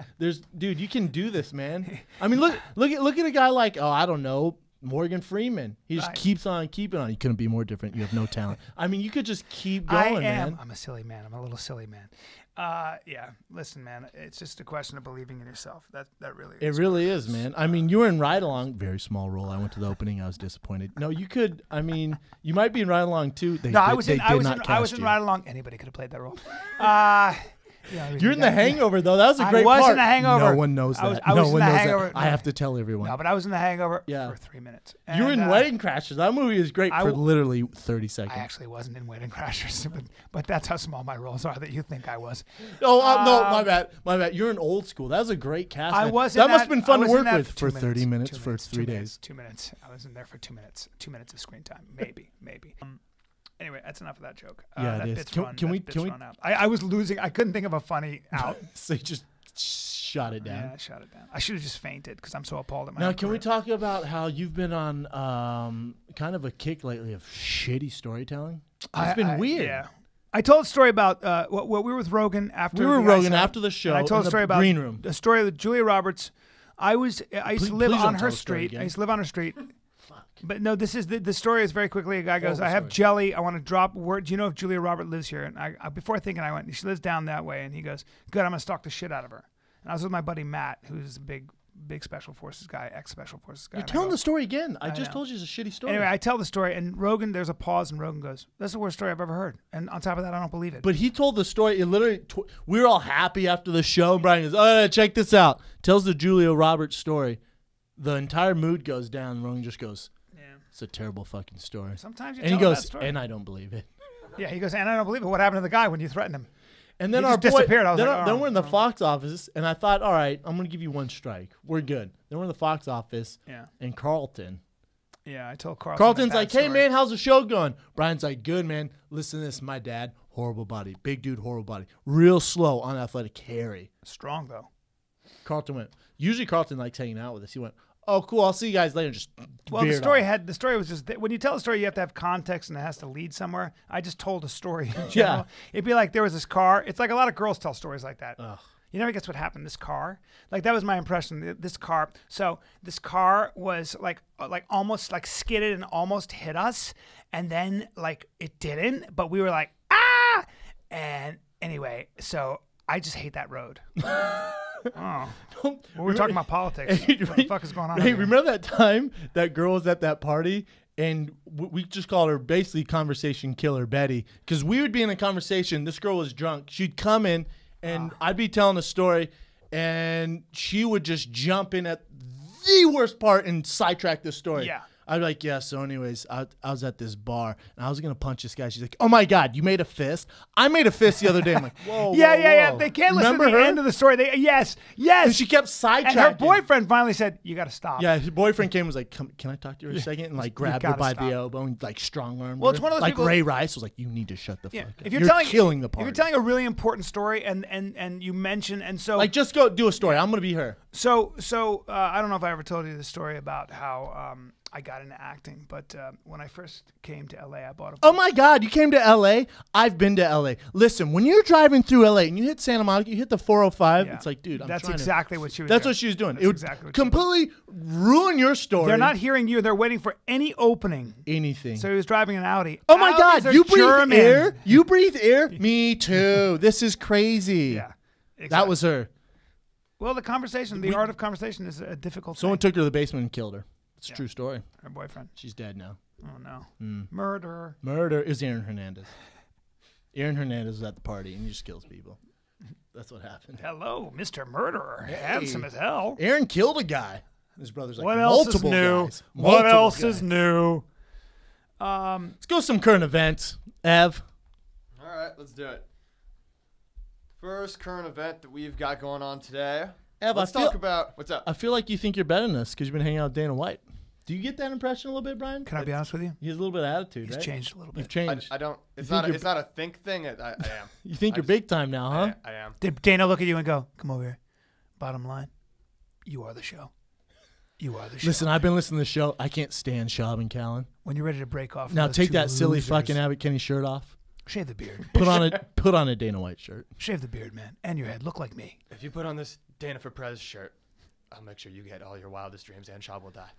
dude, you can do this, man. I mean, look at a guy like I don't know. Morgan Freeman. He just keeps on keeping on. You couldn't be more different. You have no talent. I mean, you could just keep going, man. I'm a silly man. I'm a little silly man. Yeah. Listen, man. It's just a question of believing in yourself. That really is. It really is, man. I mean, you were in Ride Along. Very small role. I went to the opening. I was disappointed. No, you could. I mean, you might be in Ride Along too. I was in Ride Along. Anybody could have played that role. You're in The Hangover, though. That was a great part. I was in The Hangover. No one knows that. I was in The Hangover. I have to tell everyone. No, but I was in The Hangover for 3 minutes. You were in Wedding Crashers. That movie is great for literally 30 seconds. I actually wasn't in Wedding Crashers, but that's how small my roles are that you think I was. No, my bad. My bad. You're in Old School. That was a great cast. I was that must have been fun to work with for 30 minutes for 3 days. 2 minutes. I was in there for 2 minutes. 2 minutes of screen time. Maybe. Anyway, that's enough of that joke. Yeah, it is. Can we run out. I was losing. I couldn't think of a funny out. So you just shot it down. Yeah, I shot it down. I should have just fainted because I'm so appalled at my Now, can we talk about how you've been on kind of a kick lately of shitty storytelling? It's been weird. Yeah. I told a story about what we were with Rogan after. We were Rogan after the show. I told a story about Green Room. The story with Julia Roberts. I used to live on her street. I used to live on her street. But no, this is the story is very quickly. A guy goes, I have jelly. I want to drop word. Do you know if Julia Roberts lives here? And I before thinking I went, she lives down that way. And he goes, good, I'm going to stalk the shit out of her. And I was with my buddy Matt, who's a big Special Forces guy, ex-Special Forces guy. You're telling the story again. I just told you it's a shitty story. Anyway, I tell the story, and Rogan, there's a pause, and Rogan goes, that's the worst story I've ever heard. And on top of that, I don't believe it. But he told the story. It literally, we were all happy after the show. And Bryan goes, check this out. Tells the Julia Roberts story. The entire mood goes down. And Rogan just goes, it's a terrible fucking story. Sometimes you and tell he goes, that story. and I don't believe it. Yeah, he goes, and I don't believe it. What happened to the guy when you threatened him? And then he just disappeared. I was then we're in the Fox office, and I thought, all right, I'm going to give you one strike. We're good. Then we're in the Fox office, and Carlton. Yeah, I told Carlton. Carlton's like, hey, man, how's the show going? Bryan's like, good, man. Listen to this. My dad, horrible body. Big dude, horrible body. Real slow, unathletic carry. Strong, though. Carlton went, usually Carlton likes hanging out with us. He went, oh, cool, I'll see you guys later. Just Well, the veered story off. was just that when you tell a story, you have to have context and it has to lead somewhere. I just told a story. In Yeah. general. It'd be like there was this car. It's like a lot of girls tell stories like that. Ugh. You never guess what happened. This car, like that was my impression. This car. So this car was like almost like skidded and almost hit us, and then like it didn't, but we were like ah. And anyway, so I just hate that road. Oh. We're talking about politics. What the fuck is going on? Hey, remember that time that girl was at that party and we just called her basically conversation killer Betty because we would be in a conversation. This girl was drunk. She'd come in and I'd be telling a story and she would just jump in at the worst part and sidetrack the story. Yeah. I'd be like, yeah, so anyways, I was at this bar, and I was going to punch this guy. She's like, oh, my God, you made a fist? I made a fist the other day. I'm like, whoa, Yeah. whoa. They can't Remember listen to the her? end of the story. Yes. And she kept sidetracking. And her boyfriend finally said, you got to stop. Yeah, his boyfriend came and was like, can I talk to you for a second? And like grabbed her gotta by stop. the elbow and like strong-armed Well, her. it's one of those like people- Ray Rice was like, you need to shut the fuck up. If You're telling, killing the party. If you're telling a really important story and you mention, and so. like, just go do a story. I'm going to be her. So I don't know if I ever told you the story about how I got into acting, but when I first came to LA, I bought a Oh my God, you came to LA? I've been to LA. Listen, when you're driving through LA and you hit Santa Monica, you hit the 405, Yeah. it's like, dude, That's trying exactly what she was That's doing. what she was doing. That's It would exactly what she was completely ruin your story. They're not hearing you. They're waiting for any opening. anything. So he was driving an Audi. Oh my Audis God, are you breathe German. air? You breathe air? Me too. This is crazy. Yeah. Exactly. That was her. Well, the conversation, the art of conversation is a difficult Someone thing. took her to the basement and killed her. It's a true story. Her boyfriend. She's dead now. Oh, no. Murder. Murder is Aaron Hernandez. Aaron Hernandez was at the party and he just kills people. That's what happened. Hello, Mr. Murderer. Handsome as hell. Aaron killed a guy. His brother's like, What else is multiple new? guys. What Multiple else is guys. new? Let's go some current events. Ev. All right, let's do it. First current event that we've got going on today. Ev, Let's talk about what's up. I feel like you think you're better than us because you've been hanging out with Dana White. Do you get that impression a little bit, Brian? Can I be honest with you? He has a little bit of attitude, He's right? changed a little bit. You've changed. I don't. It's think not. you're It's not a think thing. I am. You think I you're just- big time now, huh? I am. Did Dana look at you and go, come over here? Bottom line, you are the show. You are the show. Listen, I've been listening to the show. I can't stand Schaub and Callan. When you're ready to break off. Now those take two that silly losers, fucking Abbott Kenny shirt off. Shave the beard. Put on a Dana White shirt. Shave the beard, man. And your head. Look like me. If you put on this Dana for Prez shirt, I'll make sure you get all your wildest dreams, and Schaub will die.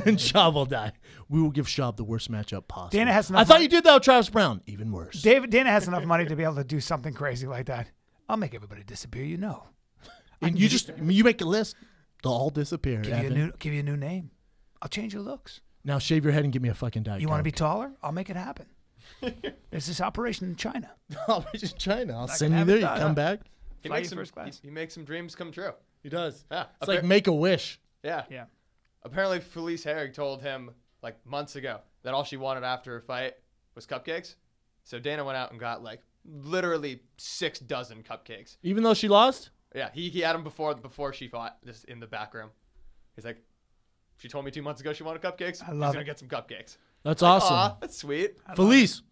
And Schaub will die. We will give Schaub the worst matchup possible. Dana has enough I thought money- you did that with Travis Brown. Even worse. Dana has enough money to be able to do something crazy like that. I'll make everybody disappear, you know. And you make a list. They'll all disappear. Give you a new name. I'll change your looks. Now shave your head and give me a fucking diet. You want to be taller? I'll make it happen. There's this operation in China. I'll be just China. I'll can send you have there. it You done. come back. He Fly makes you some. first class. He makes some dreams come true. He does. Yeah. It's like make a wish. Yeah. Yeah. Apparently, Felice Herrig told him like months ago that all she wanted after a fight was cupcakes. So Dana went out and got like literally 6 dozen cupcakes. Even though she lost? Yeah, he had them before she fought, just in the back room. He's like, she told me 2 months ago she wanted cupcakes. I love He's gonna it. get some cupcakes. That's Like, awesome. aw, that's sweet. Felice,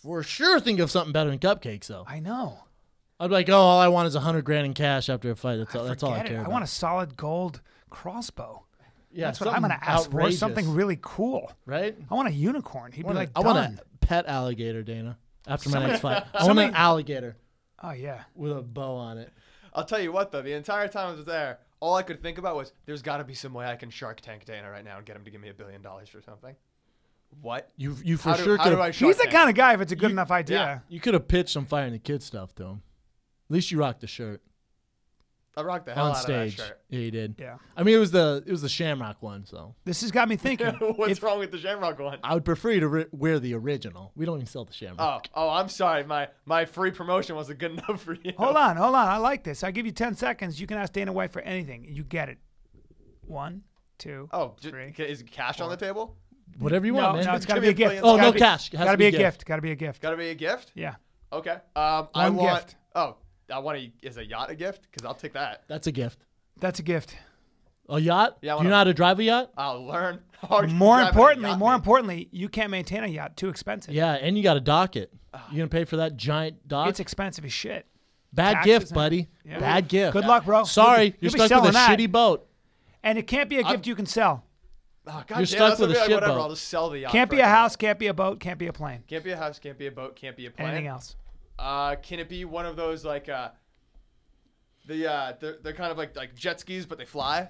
for sure think of something better than cupcakes, though. I know. I'd be like, oh, all I want is $100,000 in cash after a fight. That's all I Forget care it. about. I want a solid gold crossbow. yeah, That's what I'm going to ask for. outrageous, Something really cool. right? I want a unicorn. He'd be like, I want done. a pet alligator, Dana. After my next fight, I want somebody- an alligator Oh, yeah. with a bow on it. I'll tell you what though, the entire time I was there, all I could think about was there's got to be some way I can Shark Tank Dana right now and get him to give me $1 billion for something. What? You for How sure do could I have. Shark He's the Tank? kind of guy, if it's a good enough idea. yeah. You could have pitched some Fire in the Kid stuff to him. At least you rocked the shirt I rocked the hell on out stage. of that shirt. Yeah, you did. Yeah. I mean, it was the Shamrock one, so This has got me thinking. What's wrong with the Shamrock one? I would prefer you to wear the original. We don't even sell the Shamrock. Oh, I'm sorry. My free promotion wasn't good enough for you. Hold on. I like this. I give you 10 seconds. You can ask Dana White for anything. You get it. 1, 2, Oh, 3. is cash on the table? Whatever you No, want, man. no, it's got to Give be a me a gift. billion- Oh, It's gotta no be- cash. It has Gotta to be be a a gift. gift. Gotta be a gift. Got to be a gift? Yeah. Okay. One I want. gift. Oh, I want is a yacht a gift? Because I'll take that. That's a gift. That's a gift. A yacht? Yeah, I Do you know wanna- how to drive a yacht? I'll learn how to More drive a importantly, yacht, mate. you can't maintain a yacht. Too expensive. Yeah, and you got to dock it. You gonna pay for that giant dock? It's expensive as shit. Bad taxes gift, and- buddy. Yeah. Bad gift. Good luck, bro. Sorry, You'll you're be stuck with selling a that. shitty boat. And it can't be a gift you can sell. Oh, God You're damn, stuck that's with a like, shit whatever. boat. I'll just sell the yacht. Can't for be a it. house, can't be a boat, can't be a plane. Can't be a house, can't be a boat, can't be a plane. Anything else? Can it be one of those like they're kind of like jet skis, but they fly?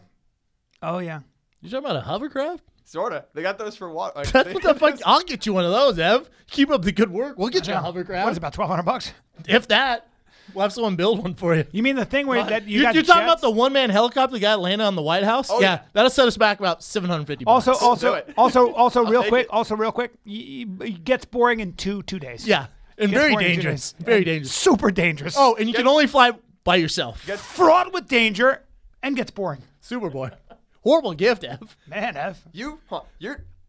Oh, yeah. You talking about a hovercraft? Sorta. They got those for water. Like, That's what the fuck. I'll get you one of those, Ev. Keep up the good work. We'll get you a hovercraft. What is it, about $1,200? If that. We'll have someone build one for you. You mean the thing where that you You're got talking about jets? the one-man helicopter guy landed on the White House? Oh, yeah, yeah. that'll set us back about $750. Also, real take quick, it gets boring in two days. Yeah, and Gets very boring in 2 dangerous. days. Very dangerous. Super dangerous. Oh, and you can only fly by yourself. fraught with danger and gets boring. Superboy. Horrible gift, Ev. Man, Ev.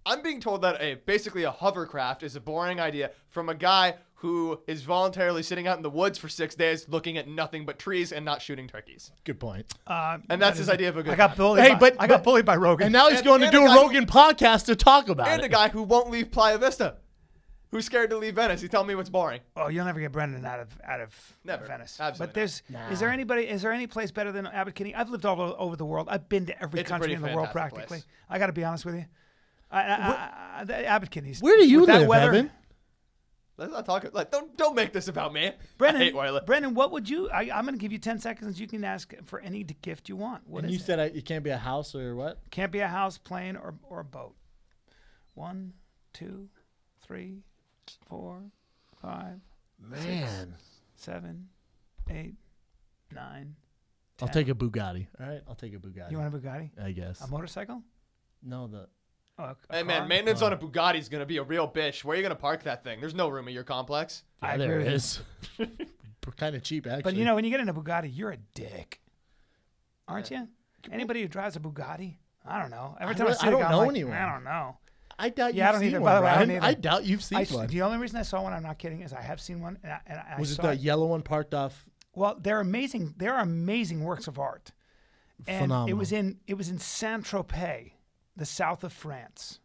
I'm being told that basically a hovercraft is a boring idea from a guy who is voluntarily sitting out in the woods for 6 days looking at nothing but trees and not shooting turkeys. Good point. And that's his idea of a good I got time. bullied. Hey, I got bullied by Rogan. And now he's going to and do a a guy who- Rogan podcast to talk about And it. a guy who won't leave Playa Vista. Who's scared to leave Venice. He's telling me what's boring. Oh, you'll never get Brendan out of Never. Venice. Absolutely But is there any place better than Abbot Kinney? I've lived all over the world. I've been to every It's a country pretty in the world fantastic practically. place. I got to be honest with you. Abbot Kinney's. Where do you with that live, weather, Evan? Let's not talk. Like, don't make this about me. Brendan, I hate where I live. Brendan, what would you? I'm going to give you 10 seconds. You can ask for any gift you want. What And is you it? said it can't be a house or what? Can't be a house, plane, or a boat. 1, 2, 3, 4, 5, Man. 7, 8, 9. I'll take a Bugatti. All right, I'll take a Bugatti. You want a Bugatti? I guess. A motorcycle? No, the... Oh, Hey, man, maintenance on a Bugatti is going to be a real bitch. Where are you going to park that thing? There's no room at your complex. Yeah, I there agree it with you. is. Kind of cheap, actually. But you know, when you get in a Bugatti, you're a dick, aren't you? Anybody who drives a Bugatti, I don't know. Every time I see I a don't guy, know I'm like, anyone. I don't know. I doubt Yeah, I you've don't seen either. one, By the way, I don't Brian. either. I doubt you've seen one. The only reason I saw one, I'm not kidding, is I have seen one, and I Was it saw the yellow one parked off? Well, they're amazing. They are amazing works of art. And Phenomenal. it was in Saint-Tropez, the south of France,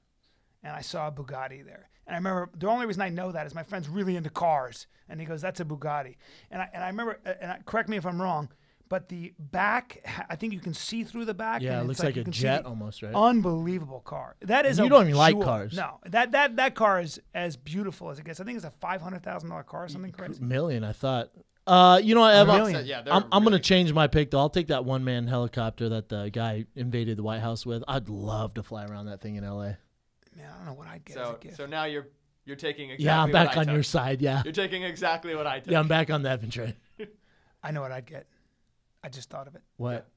and I saw a Bugatti there. And I remember the only reason I know that is my friend's really into cars, and he goes, "That's a Bugatti." And I remember, correct me if I'm wrong, but the back, I think you can see through the back. Yeah, and it it's looks like you a can see jet the almost, right? Unbelievable car. That is. You a don't even like jewel. cars. No, that car is as beautiful as it gets. I think it's a $500,000 car or something crazy. Million, I thought. You know what, Evan? million. Yeah, they're I'm going to really- change my pick, though. I'll take that one-man helicopter that the guy invaded the White House with. I'd love to fly around that thing in L.A. Man, I don't know what I'd get as a gift. So now you're taking exactly Yeah, I'm back what I on took. your side, yeah. You're taking exactly what I took. Yeah, I'm back on the Evan train. I know what I'd get. I just thought of it. What?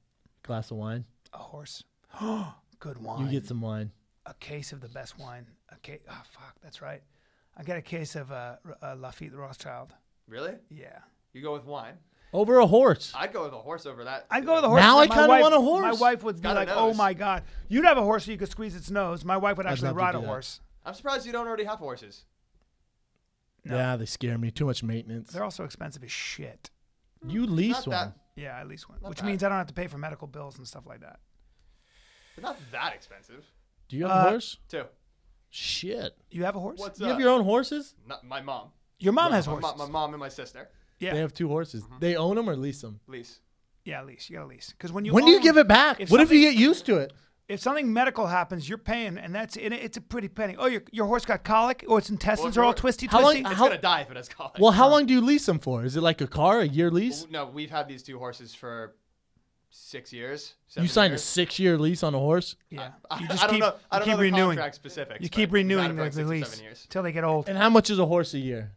Glass of wine? A horse. Good wine. You get some wine. A case of the best wine. Oh, fuck, that's right. I got a case of Lafitte Rothschild. Really? Yeah. You go with wine? Over a horse. I'd go with a horse over that. I'd go with a horse. Now I My kinda wife- want a horse. My wife would be got a like, "Oh nose. my god, you'd have a horse so you could squeeze its nose." My wife would actually love to ride do a that. horse. I'm surprised you don't already have horses. No. Yeah, they scare me. Too much maintenance. They're also expensive as shit. You lease Not one. that. Yeah, at least one. Not Which bad. means I don't have to pay for medical bills and stuff like that. They're not that expensive. Do you have a horse? Too. Shit. You have a horse? What's You have your own horses? Not my mom. Your mom has My horses. my mom and my sister. Yeah. They have 2 horses. They own them or lease them? Lease. Yeah, lease. You got to lease. Because when you When do you own- give it back? if What if you something- get used to it? If something medical happens, you're paying, and it's a pretty penny. Oh, your horse got colic, or its intestines Well, are all if twisty. How long- It's How- gonna die if it has colic. Well, how long do you lease them for? Is it like a car, a year lease? No, we've had these 2 horses for 6 years. You 7 signed a years. 6-year lease on a horse? Yeah. I You don't just keep, know. I you don't keep know the renewing. contract specifics. You but keep we've had renewing it for like the 6 or lease 7 years. till they get old. And how much is a horse a year?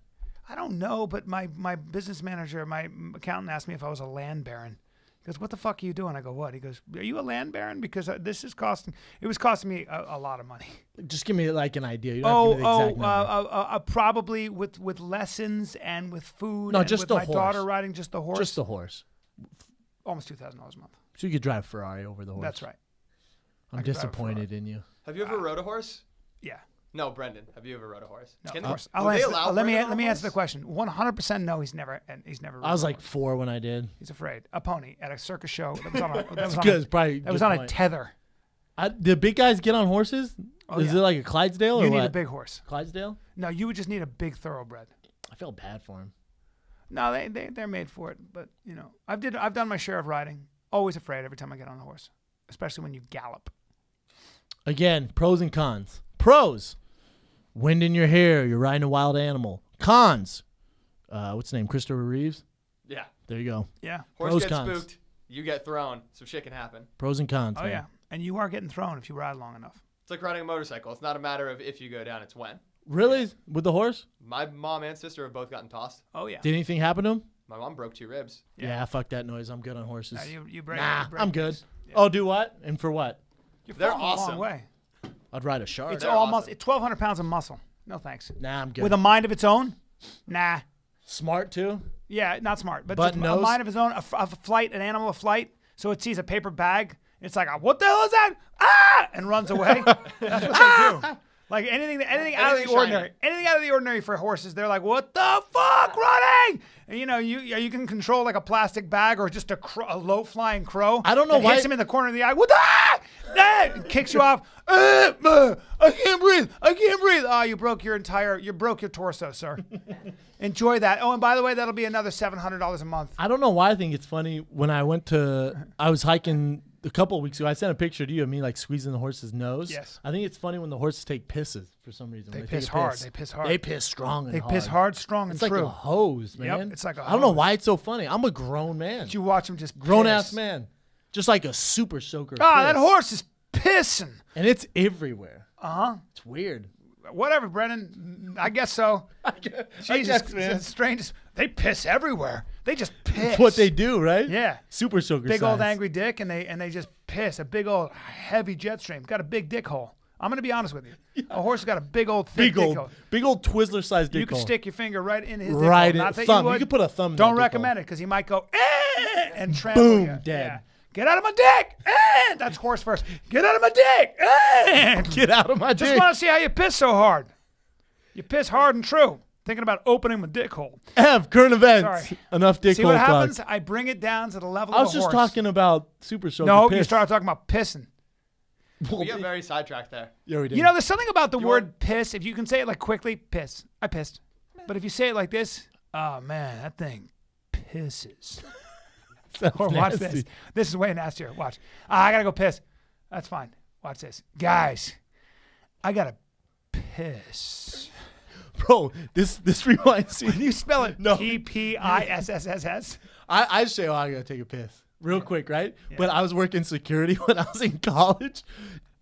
I don't know, but my business manager, my accountant asked me if I was a land baron. He goes, "What the fuck are you doing?" I go, "What?" He goes, "Are you a land baron? Because this is costing. It was costing me a lot of money." Just give me like an idea. You don't have to give me the exact number. Probably with lessons and with food. No, and just with the my horse. daughter riding just the horse. Just the horse. Almost $2,000 a month. So you could drive a Ferrari over the horse. That's right. I'm could drive a disappointed in you. Have you ever rode a horse? Yeah. No, Brendan. Have you ever rode a horse? No, Can- of course. do I'll they answer, allow let me Brendan on a answer the horse? question. 100% no. He's never. I was ridden like a horse. 4 when I did. He's afraid. A pony at a circus show. That was on a. That was It's on good. a, It's probably that was good on a point. tether. The big guys get on horses? Oh, Is yeah. it like a Clydesdale or You what? need a big horse. Clydesdale? No, you would just need a big thoroughbred. I feel bad for him. No, they're made for it. But I've done my share of riding. Always afraid every time I get on the horse. especially when you gallop. Again, pros and cons. Pros, wind in your hair. You're riding a wild animal. Cons, what's his name? Christopher Reeves? Yeah. There you go. Yeah. Horse Pros, gets cons. spooked. You get thrown. Some shit can happen. Pros and cons. Oh, man. yeah. And you are getting thrown if you ride long enough. It's like riding a motorcycle. It's not a matter of if you go down, it's when. Really? With the horse? My mom and sister have both gotten tossed. Oh, yeah. Did anything happen to him? My mom broke 2 ribs. Yeah, fuck that noise. I'm good on horses. You break, Nah, you break I'm good. things. Yeah. Oh, do what? And for what? You're They're falling a long awesome. way. I'd ride a shark. It's They're all awesome. muscle. It's 1,200 pounds of muscle. No thanks. Nah, I'm good. With a mind of its own? Nah. Smart too? Yeah, not smart, but Button just a nose? mind of its own, a flight, an animal of flight. So it sees a paper bag. It's like, what the hell is that? Ah! And runs away. That's what they do. Like anything out of the Anything ordinary. shiny. Anything out of the ordinary for horses, they're like, what the fuck, running? And you can control like a plastic bag or just a low flying crow. I don't know that why- hits him in the corner of the eye. What the? And kicks you off. I can't breathe. I can't breathe. Oh, you broke your torso, sir. Enjoy that. Oh, and by the way, that'll be another $700 a month. I don't know why I think it's funny. When I was hiking a couple of weeks ago. I sent a picture to you of me like squeezing the horse's nose. Yes. I think it's funny when the horses take pisses for some reason. They When piss take a hard. piss. They piss hard. They piss strong and They hard. piss hard, strong, and It's like true. a hose, man. It's like a I don't know hose. why it's so funny. I'm a grown man. But you watch them just Grown piss. ass man. Just like a super soaker. Ah, that piss. horse is pissing. And it's everywhere. Uh-huh. It's weird. Whatever, Brennan. I guess so. Jesus, guess, man. it's strange. They piss everywhere. They just piss. That's what they do, right? Yeah. Super soaker Big size. old angry dick, and they just piss. A big old heavy jet stream. Got a big dick hole. I'm gonna be honest with you. A horse has got a big old thick dick hole. Big old Twizzler sized dick You can hole. stick your finger right in his dick Right hole. in Not that thumb. You, would. You could put a thumb in Don't that dick recommend hole. it because he might go and trample Boom, you. dead. Yeah. Get out of my dick! That's horse first. Get out of my dick! Get out of my Just dick. want to see how you piss so hard. You piss hard and true. Thinking about opening my dick hole. Current events. Sorry. Enough dick See hole what happens? talk. I bring it down to the level I of was a just horse. talking about super soaker No, piss. you started talking about pissing. We got very sidetracked there. Yeah, we did. You know, there's something about the You word want- piss. If you can say it like quickly, piss. I pissed. But if you say it like this, oh man, that thing pisses. Sounds Or watch nasty. this. This is way nastier. Watch. I gotta go piss. That's fine. Watch this. Guys, I gotta piss. Bro, this reminds me. Can you spell it? No. P-P-I-S-S-S-S? I say, I gotta take a piss real quick, right? But I was working security when I was in college.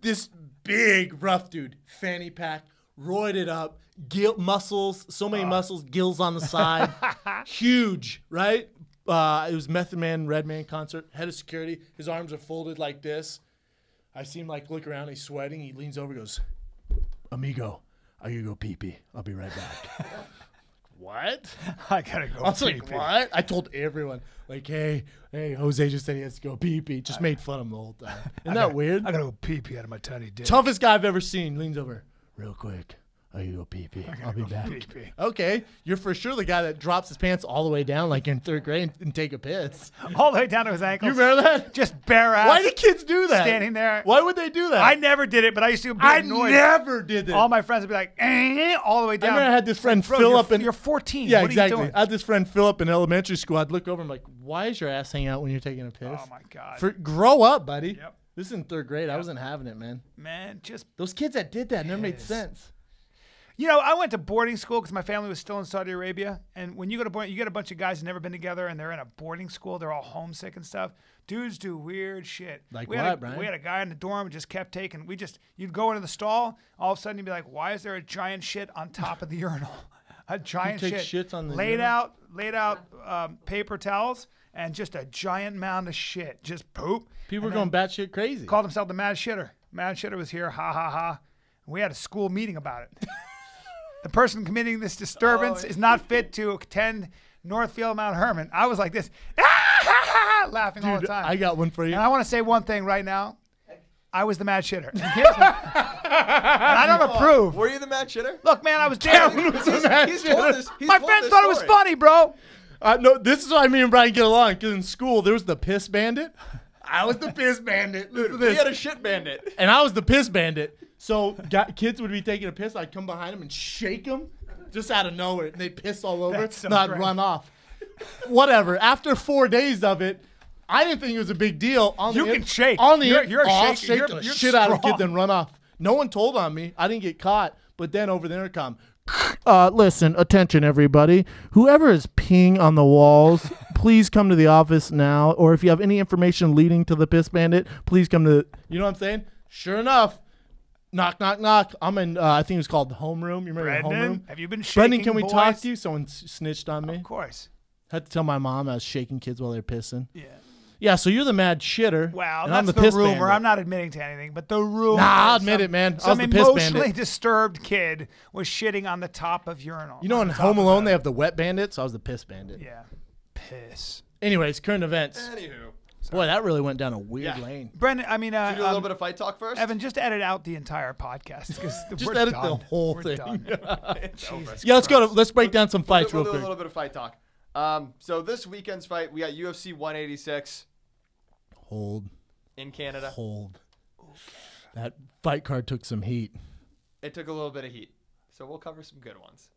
This big, rough dude, fanny pack, roided up, muscles, so many muscles, gills on the side, huge, right? It was Method Man, Redman concert, head of security. His arms are folded like this. I see him like look around, he's sweating. He leans over, goes, "Amigo, I gotta go pee-pee. I'll be right back." What? I gotta go I was like, pee-pee. what? I told everyone, like, hey, Jose just said he has to go pee-pee. Just made fun of him the whole time. Isn't that weird? I gotta go pee-pee out of my tiny dick. Toughest guy I've ever seen. Leans over, real quick. I gotta go pee-pee. I'll be back. Pee-pee. Okay, you're for sure the guy that drops his pants all the way down, like in third grade, and take a piss. All the way down to his ankles. You remember that? Just bare ass. Why do kids do that? Standing there. Why would they do that? I never did it, but I used to be I annoyed. never did that. All my friends would be like, all the way I down. remember I had this friend Bro, Philip, and you're 14. yeah, what exactly. Are you doing? I had this friend Philip in elementary school. I'd look over, I'm like, why is your ass hanging out when you're taking a piss? Oh my god. Grow up, buddy. Yep. This is in third grade. I wasn't having it, man. Man, just Those kids that did that never made Piss. sense. you know, I went to boarding school because my family was still in Saudi Arabia, and when you go to boarding, you get a bunch of guys who've never been together, and they're in a boarding school. They're all homesick and stuff. Dudes do weird shit. Like we what, had Brian? We had a guy in the dorm who just kept taking. You'd go into the stall, all of a sudden you'd be like, "Why is there a giant shit on top of the urinal? A giant take shit shits on the laid urinal? out paper towels and just a giant mound of shit, just poop." People were And going then batshit crazy. Called himself the Mad Shitter. Mad Shitter was here, ha ha ha. We had a school meeting about it. The person committing this disturbance is not fit to attend Northfield Mount Hermon. I was like this, laughing all the Dude, time. I got one for you. And I want to say one thing right now. I was the Mad Shitter. And I don't approve. Were you the mad shitter? Look, man, I was dancing. He's told this. My friends thought it was funny, bro. No, this is why me and Brian get along. Because in school, there was the piss bandit. I was the piss bandit. Listen to We this. had a shit bandit. And I was the piss bandit. So kids would be taking a piss. I'd come behind them and shake them just out of nowhere. And they'd piss all over. That's so and I'd great. run off. Whatever. After 4 days of it, I didn't think it was a big deal. You can shake. On the You're I'll shaking. shake the shit out of kids and run off. No one told on me. I didn't get caught. But then over the intercom, listen, attention, everybody. Whoever is peeing on the walls, please come to the office now. Or if you have any information leading to the piss bandit, please come to you know what I'm saying? Sure enough, knock, knock, knock. I'm in, I think it was called the homeroom. You remember the homeroom? Have you been shaking, Brendan, can we boys? talk to you? Someone snitched on me. Of course. Had to tell my mom I was shaking kids while they're pissing. Yeah. Yeah, so you're the mad shitter. Wow, and that's I'm the the piss rumor. bandit. I'm not admitting to anything, but the rumor. Nah, I'll is admit it, man. I Some was the piss emotionally bandit. disturbed kid was shitting on the top of urinal. You know in Home Alone they have the wet bandit, so I was the piss bandit. Yeah. Piss. Anyways, current events. Anywho. Boy, that really went down a weird Yeah. lane. Brendan, I mean, Should we do a little bit of fight talk first? Evan, just edit out the entire podcast because Just we're edit done. the whole We're thing. done. It's over. Yeah, let's break down some fights We'll real do a quick. little bit of fight talk. So this weekend's fight, we got UFC 186 Hold. in Canada. Hold. That fight card took some heat. It took a little bit of heat, so we'll cover some good ones.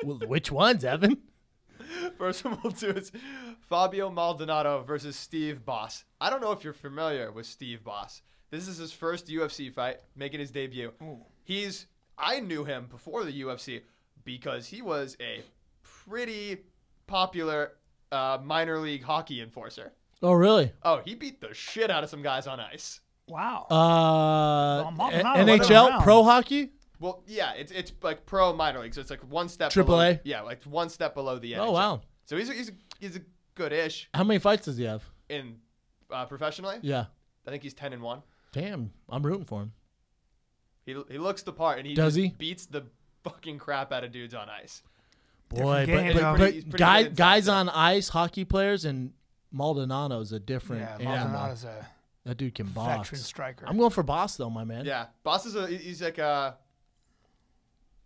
Well, which ones, Evan? First one we'll do is Fabio Maldonado versus Steve Boss. I don't know if you're familiar with Steve Boss. This is his first UFC fight, making his debut. Ooh. I knew him before the UFC because he was a pretty popular minor league hockey enforcer. Oh, really? Oh, he beat the shit out of some guys on ice. Wow. NHL Maldonado went around. pro hockey? Well, yeah, it's like pro minor league, so it's like one step Triple below. A? Yeah, like one step below the NHL. Oh, wow. So he's a good-ish How many fights does he have? in professionally. Yeah. I think he's 10-1. Damn, I'm rooting for him. He looks the part, and he Does just he? beats the fucking crap out of dudes on ice. Boy, game, but, though. but, He's but pretty guys, good inside, guys though. on ice, hockey players, and Maldonado's a different Yeah, animal. Maldonado's a That dude can box. veteran striker. I'm going for Boss though, my man. Yeah, Boss is he's like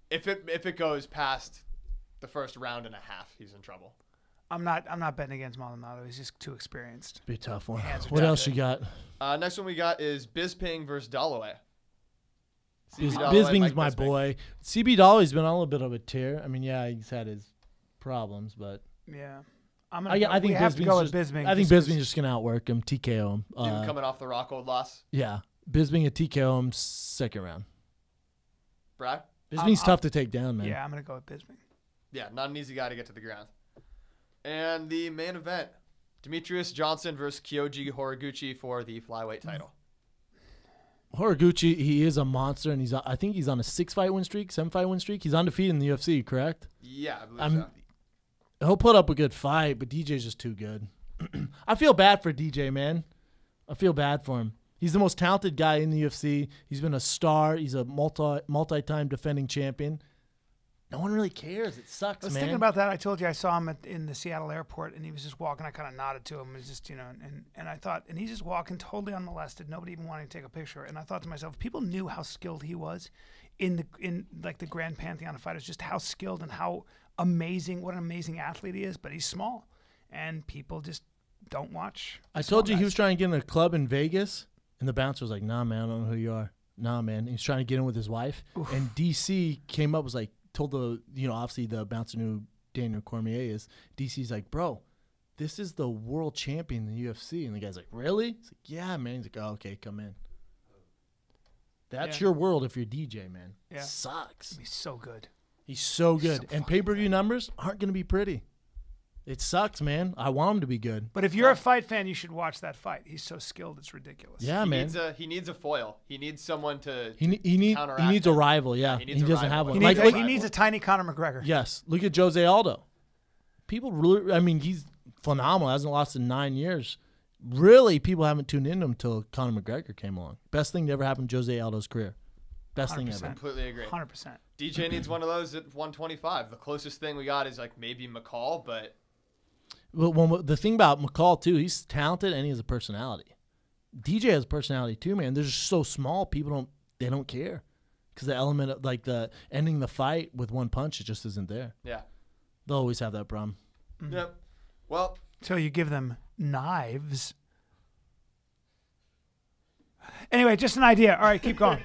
if it goes past the first round and a half, he's in trouble. I'm not betting against Maldonado. He's just too experienced. Be a tough one. Hands are What tied. else you got? Next one we got is Bisping versus Dalloway. Bisping's Mike my Bisping. boy. CB Dolly's been on a little bit of a tear. I mean, yeah, he's had his problems, but Yeah. I I think we have to go with Bisping's Bisping. I think just 'cause- Bisping's just gonna outwork him, TKO him. Even coming off the Rockhold loss. Yeah, Bisping a TKO him second round. Brad? Bisping's tough to take down, man. Yeah, I'm gonna go with Bisping. Yeah, not an easy guy to get to the ground. And the main event, Demetrius Johnson versus Kyoji Horiguchi for the flyweight title. Horiguchi, he is a monster, and I think he's on a 6-fight win streak, 7-fight win streak. He's undefeated in the UFC, correct? Yeah, I believe so. He'll put up a good fight, but DJ's just too good. I feel bad for DJ, man. I feel bad for him. He's the most talented guy in the UFC. He's been a star. He's a multi-time defending champion. No one really cares. It sucks, I was man. thinking about that. I told you I saw him in the Seattle airport, and he was just walking. I kind of nodded to him. It was just, and I thought, and he's just walking totally unmolested. Nobody even wanting to take a picture. And I thought to myself, if people knew how skilled he was in like the grand pantheon of fighters, just how skilled and how amazing, what an amazing athlete he is. But he's small, and people just don't watch. I told you small he guys. was trying to get in a club in Vegas, and the bouncer was like, "Nah, man, I don't know who you are." Nah, man. He's trying to get in with his wife, and DC came up, was like, told obviously the bouncer knew who Daniel Cormier is. DC's like, "Bro, this is the world champion in the UFC," and the guy's like, "Really?" He's like, "Yeah, man." He's like, "Oh, okay, come in." That's your world if you're DJ, man. Yeah. Sucks. He's so good. He's so good, so and fucking pay-per-view numbers aren't going to be pretty. It sucks, man. I want him to be good. But if you're a fight fan, you should watch that fight. He's so skilled, it's ridiculous. Yeah, man. He needs a foil. He needs someone to He counteract needs a him. rival, yeah. he needs He a doesn't rival. have one. He needs, Like, he needs a tiny Conor McGregor. yes, look at Jose Aldo. People really, I mean, he's phenomenal. Hasn't lost in 9 years. Really, people haven't tuned into him until Conor McGregor came along. Best thing to ever happen to Jose Aldo's career. Best thing 100%. ever. Completely agree. 100%. DJ needs one of those at 125. The closest thing we got is like maybe McCall, but Well, the thing about McCall, too, he's talented and he has a personality. DJ has a personality, too, man. They're just so small, people don't care. Because the element of, like, the ending the fight with one punch, it just isn't there. yeah. They'll always have that problem. Yep. Well, So you give them knives. Anyway, just an idea. All right, keep going.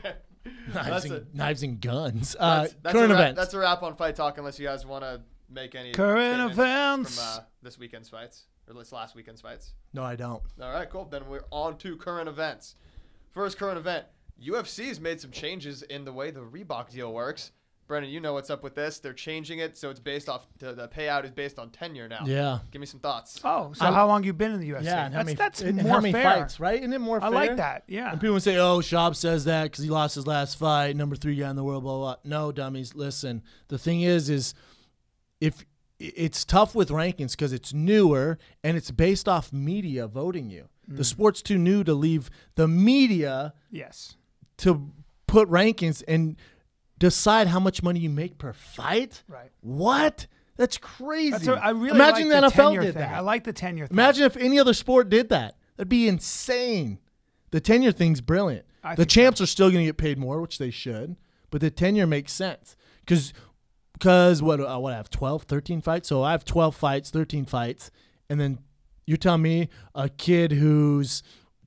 Knives and guns. that's Current a wrap, events. That's a wrap on Fight Talk unless you guys want to make any current statements events from this weekend's fights or this last weekend's fights? No, I don't. All right, cool. Then we're on to current events. First current event: UFC's made some changes in the way the Reebok deal works. Brennan, you know what's up with this. They're changing it, so it's based off the payout is based on tenure now. Yeah. Give me some thoughts. Oh, so how long you been in the UFC? Yeah, and that's and more how many fair. fights, right? Isn't it more fair? I like that. Yeah. And people would say, "Oh, Schaub says that because he lost his last fight, number 3 guy in the world." Blah blah. No, dummies. Listen, the thing is if it's tough with rankings because it's newer and it's based off media voting you. The sport's too new to leave the media. Yes. To put rankings and decide how much money you make per fight. Right. What? That's crazy. I really Imagine like the NFL tenure did thing. that. I like the tenure thing. Imagine if any other sport did that. That'd be insane. The tenure thing's brilliant. The champs are still going to get paid more, which they should, but the tenure makes sense. Because what I have 12, 13 fights? So I have 12 fights, 13 fights, and then you're telling me a kid who's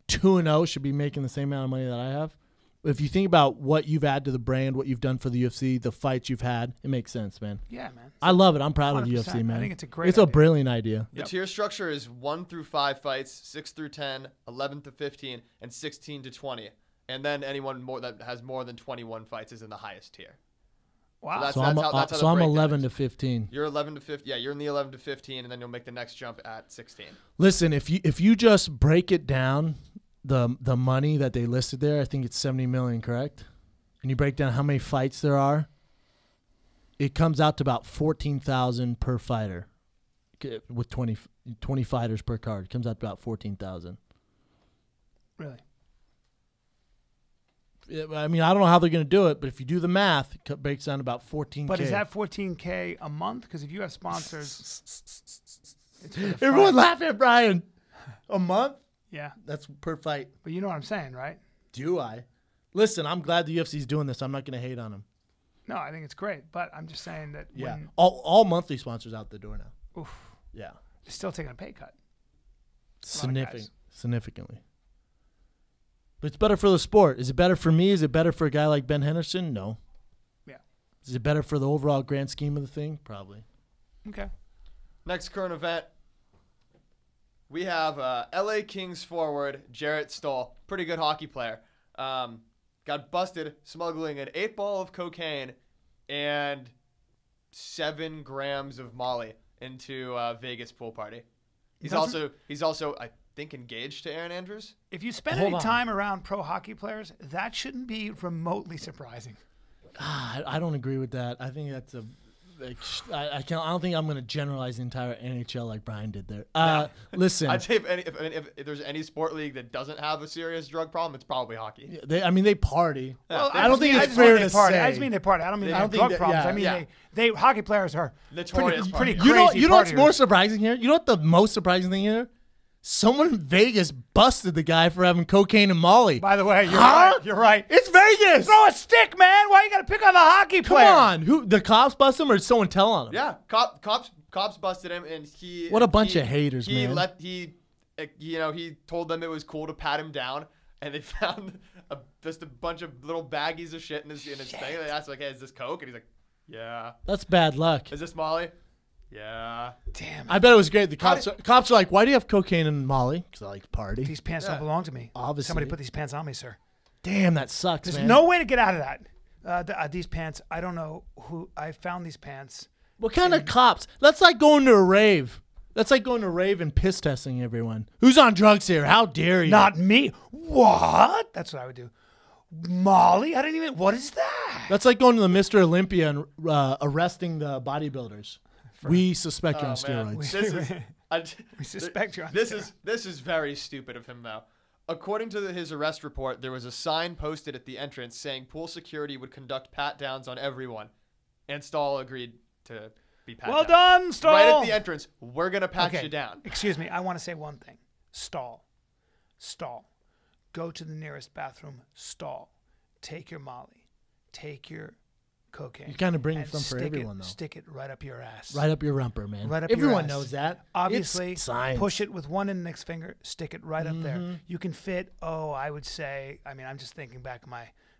2-0 should be making the same amount of money that I have? If you think about what you've added to the brand, what you've done for the UFC, the fights you've had, it makes sense, man. Yeah, man. I love it. I'm proud of 100%. UFC, man. I think it's a great It's idea. a brilliant idea. The tier structure is 1 through 5 fights, 6 through 10, 11 to 15, and 16 to 20. And then anyone that has more than 21 fights is in the highest tier. Wow. So I'm that's how the breakdown 11 is. to 15. You're 11 to 15. Yeah, you're in the 11 to 15, and then you'll make the next jump at 16. Listen, if you just break it down, the money that they listed there, I think it's $70 million, correct? And you break down how many fights there are, it comes out to about $14,000 per fighter. With 20 fighters per card, it comes out to about $14,000. Really? I mean, I don't know how they're going to do it, but if you do the math, it breaks down to about $14K. But is that $14K a month? Because if you have sponsors, it's for the fight. Everyone laugh at Bryan. A month? Yeah. That's per fight. But you know what I'm saying, right? Do I? Listen, I'm glad the UFC's doing this. I'm not going to hate on them. No, I think it's great. But I'm just saying that Yeah. when All monthly sponsors out the door now. oof, Yeah. they're still taking a pay cut. A lot of guys. Significantly. But it's better for the sport. Is it better for me? Is it better for a guy like Ben Henderson? No. Yeah. Is it better for the overall grand scheme of the thing? Probably. Okay. Next current event, we have LA Kings forward Jarrett Stoll, pretty good hockey player. Got busted smuggling an 8-ball of cocaine and 7 grams of Molly into a Vegas pool party. He's also I think engaged to Aaron Andrews. If you spend Hold any on. time around pro hockey players, that shouldn't be remotely surprising. I don't agree with that. I think that's I don't think I'm going to generalize the entire NHL like Bryan did there. Listen, I'd say if there's any sport league that doesn't have a serious drug problem, it's probably hockey. they party. Well, I don't think it's fair to party. say. I just mean they party. I don't mean they have think drug that- problems. yeah, I mean yeah. they hockey players are Notorious pretty partiers. crazy. You know what's partiers. more surprising here? You know what the most surprising thing here? Someone in Vegas busted the guy for having cocaine and Molly. By the way, you're Huh? right. You're right. It's Vegas. Throw a stick, man. Why you got to pick on the hockey Come player? on. Who the cops bust him or did someone tell on him? Yeah, cops busted him, and he. What a bunch of haters, man. He told them it was cool to pat him down, and they found just a bunch of little baggies of shit in his thing. They asked like, "Hey, is this coke?" And he's like, "Yeah." That's bad luck. Is this Molly? Yeah. Damn. I bet it was great. The cops are like, "Why do you have cocaine and Molly?" Because I like to party. These pants don't belong to me. Obviously. Somebody put these pants on me, sir. Damn, that sucks, There's man. no way to get out of that. These pants, I don't know who I found these pants. What kind of cops? That's like going to a rave. That's like going to a rave and piss testing everyone. Who's on drugs here? How dare you? Not me. What? That's what I would do. Molly? I didn't even. What is that? That's like going to the Mr. Olympia and arresting the bodybuilders. We suspect you're on Man. steroids. We suspect you're on This is very stupid of him, though. According to his arrest report, there was a sign posted at the entrance saying pool security would conduct pat downs on everyone, and Stahl agreed to be pat Well down. done, Stahl. Right at the entrance, we're gonna pat Okay. you down. Excuse me. I want to say one thing. Stall. Go to the nearest bathroom. Stall. Take your Molly. Take your cocaine. You're kind of bringing and some for everyone, though. Stick it right up your ass. Right up your rumper, man. Right up your Everyone ass. knows that. Obviously, It's science. push it with one index finger. Stick it right up Mm-hmm. there. You can fit. I would say. I mean, I'm just thinking back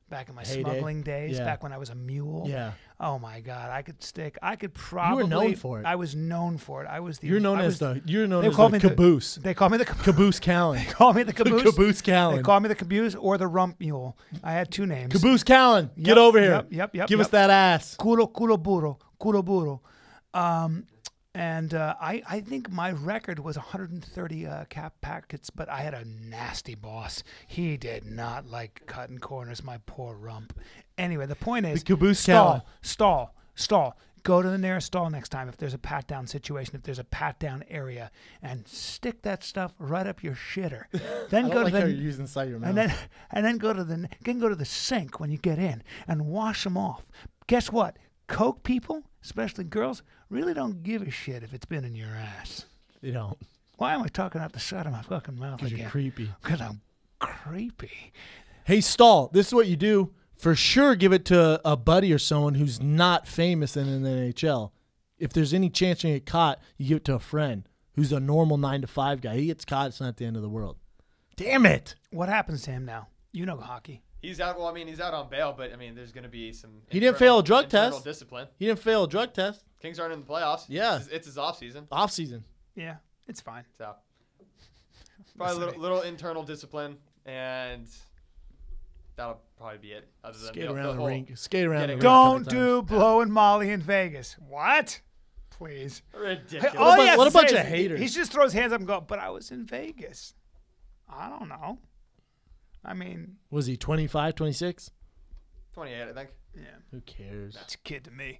back in my Heyday. smuggling days, Yeah. back when I was a mule. Yeah. Oh my God, I could probably. You were known for it. I was known for it. I was the. You're known I as was, the. You're known they as call the me the- caboose. They call me the Caboose Callan. They call me the caboose. Caboose Callan. They call me the caboose or the rump mule. I had 2 names. Caboose Callan. Yep, Get over here. Yep. Give us that ass. Culo burro. And I think my record was 130 cap packets, but I had a nasty boss. He did not like cutting corners, my poor rump. Anyway, the point is, The caboose Callan. stall. Go to the nearest stall next time if there's a pat down situation, if there's a pat down area, and stick that stuff right up your shitter. Then I go don't like to how the you're using inside your mouth. and then go to the sink when you get in and wash them off. Guess what? Coke people, especially girls, really don't give a shit if it's been in your ass. You don't. Why am I talking out the side of my fucking mouth Because again? you're creepy. Because I'm creepy. Hey, Stall, this is what you do. For sure, give it to a buddy or someone who's not famous in the NHL. If there's any chance you get caught, you give it to a friend who's a normal 9-to-5 guy. He gets caught, it's not the end of the world. Damn it. What happens to him now? You know hockey. He's out. Well, I mean, he's out on bail, but I mean, there's going to be some. He didn't fail a drug internal test. Discipline. He didn't fail a drug test. Kings aren't in the playoffs. Yeah. It's his off season. Off season. Yeah, it's fine. So probably a little internal discipline, and that'll probably be it. Other than Skate the around the whole rink. Skate around the getting- rink. a couple Don't do times. blow and Molly in Vegas. What? Please. Ridiculous. All he has what to a bunch say of is haters. He just throws hands up and go, but I was in Vegas. I don't know. I mean, Was he 25, 26? 28, I think. yeah, Who cares? that's a kid to me.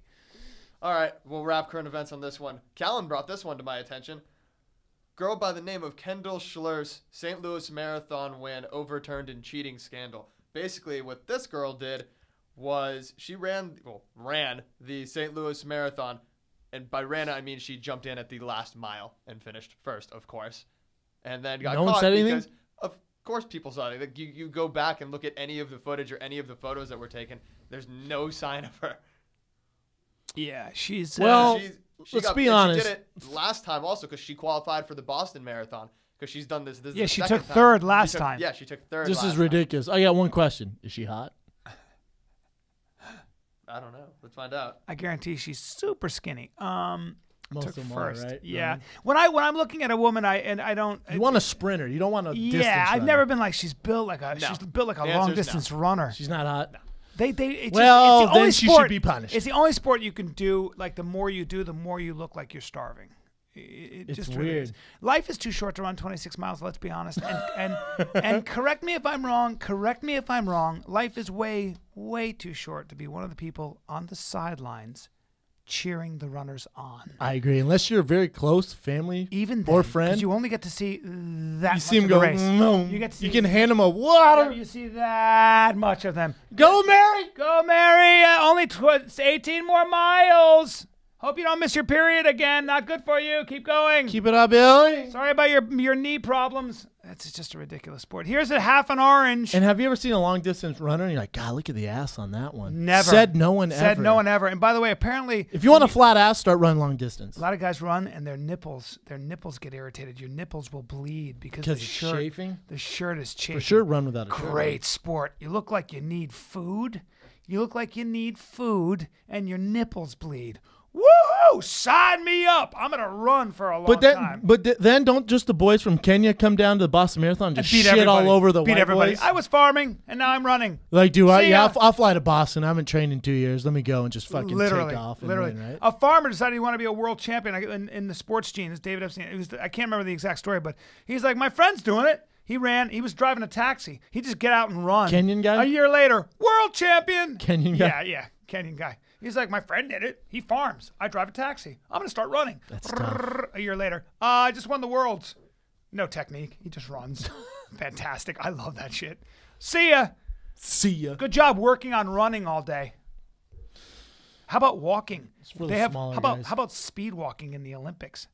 All right, we'll wrap current events on this one. Callan brought this one to my attention. Girl by the name of Kendall Schiller's St. Louis Marathon win overturned in cheating scandal. Basically, what this girl did was she ran the St. Louis Marathon, and by ran I mean she jumped in at the last mile and finished first, of course, and then got No one caught said anything? because of course people saw it. Like, you go back and look at any of the footage or any of the photos that were taken. There's no sign of her. Yeah, she's Well, She let's got- be and honest. She did it last time also because she qualified for the Boston Marathon because she's done this. This is Yeah, the she second took time. third She last took- time. Yeah, she took third. This last is time. ridiculous. I got one question. Is she hot? I don't know. Let's find out. I guarantee she's super skinny. Most took of them first. are, right? Yeah. Right. When I'm looking at a woman, I don't. You want a sprinter. You don't want a distance Yeah, I've runner. never been like she's built like a No. she's built like a The answer's long distance runner. She's not hot. It's Well, just, it's the then only she should sport, be punished. It's the only sport you can do. Like the more you do, the more you look like you're starving. It It's just really weird. is. Life is too short to run 26 miles. Let's be honest. And correct me if I'm wrong. Correct me if I'm wrong. Life is way too short to be one of the people on the sidelines cheering the runners on. I agree. Unless you're very close family Even then, or 'cause friend, you only get to see that. you see much him of go. the race. "Mm." You get to see. You can hand him a water. You see that much of them. Go, Mary. Go, Mary. Only 18 more miles. Hope you don't miss your period again. Not good for you. Keep going. Keep it up, Billy. Sorry about your knee problems. That's just a ridiculous sport. Here's a half an orange. And have you ever seen a long distance runner and you're like, God, look at the ass on that one? Never. Said no one ever. Said no one ever. And by the way, apparently, If you want a flat ass, start running long distance. a lot of guys run and their nipples get irritated. Your nipples will bleed because the Because it's shirt, chafing. the shirt is chafing. For sure, run without a shirt. Great sport. You look like you need food. You look like you need food, and your nipples bleed. Woohoo! Sign me up. I'm gonna run for a long time. Then don't just the boys from Kenya come down to the Boston Marathon and just Beat shit everybody. all over the Beat white everybody. boys? I was farming, and now I'm running. Like, See ya. I'll fly to Boston. I haven't trained in 2 years. Let me go and just fucking Literally, take off and literally. win, right? A farmer decided he wanted to be a world champion in the sports gene. It's David Epstein. I can't remember the exact story, but he's like, my friend's doing it. He ran. He was driving a taxi. He just get out and run. Kenyan guy? A year later, world champion. Kenyan guy? Yeah, Kenyan guy. He's like, my friend did it. He farms. I drive a taxi. I'm going to start running. That's tough. A year later, I just won the Worlds. No technique. He just runs. Fantastic. I love that shit. See ya. See ya. Good job working on running all day. How about walking? for the smaller guys. How about speed walking in the Olympics?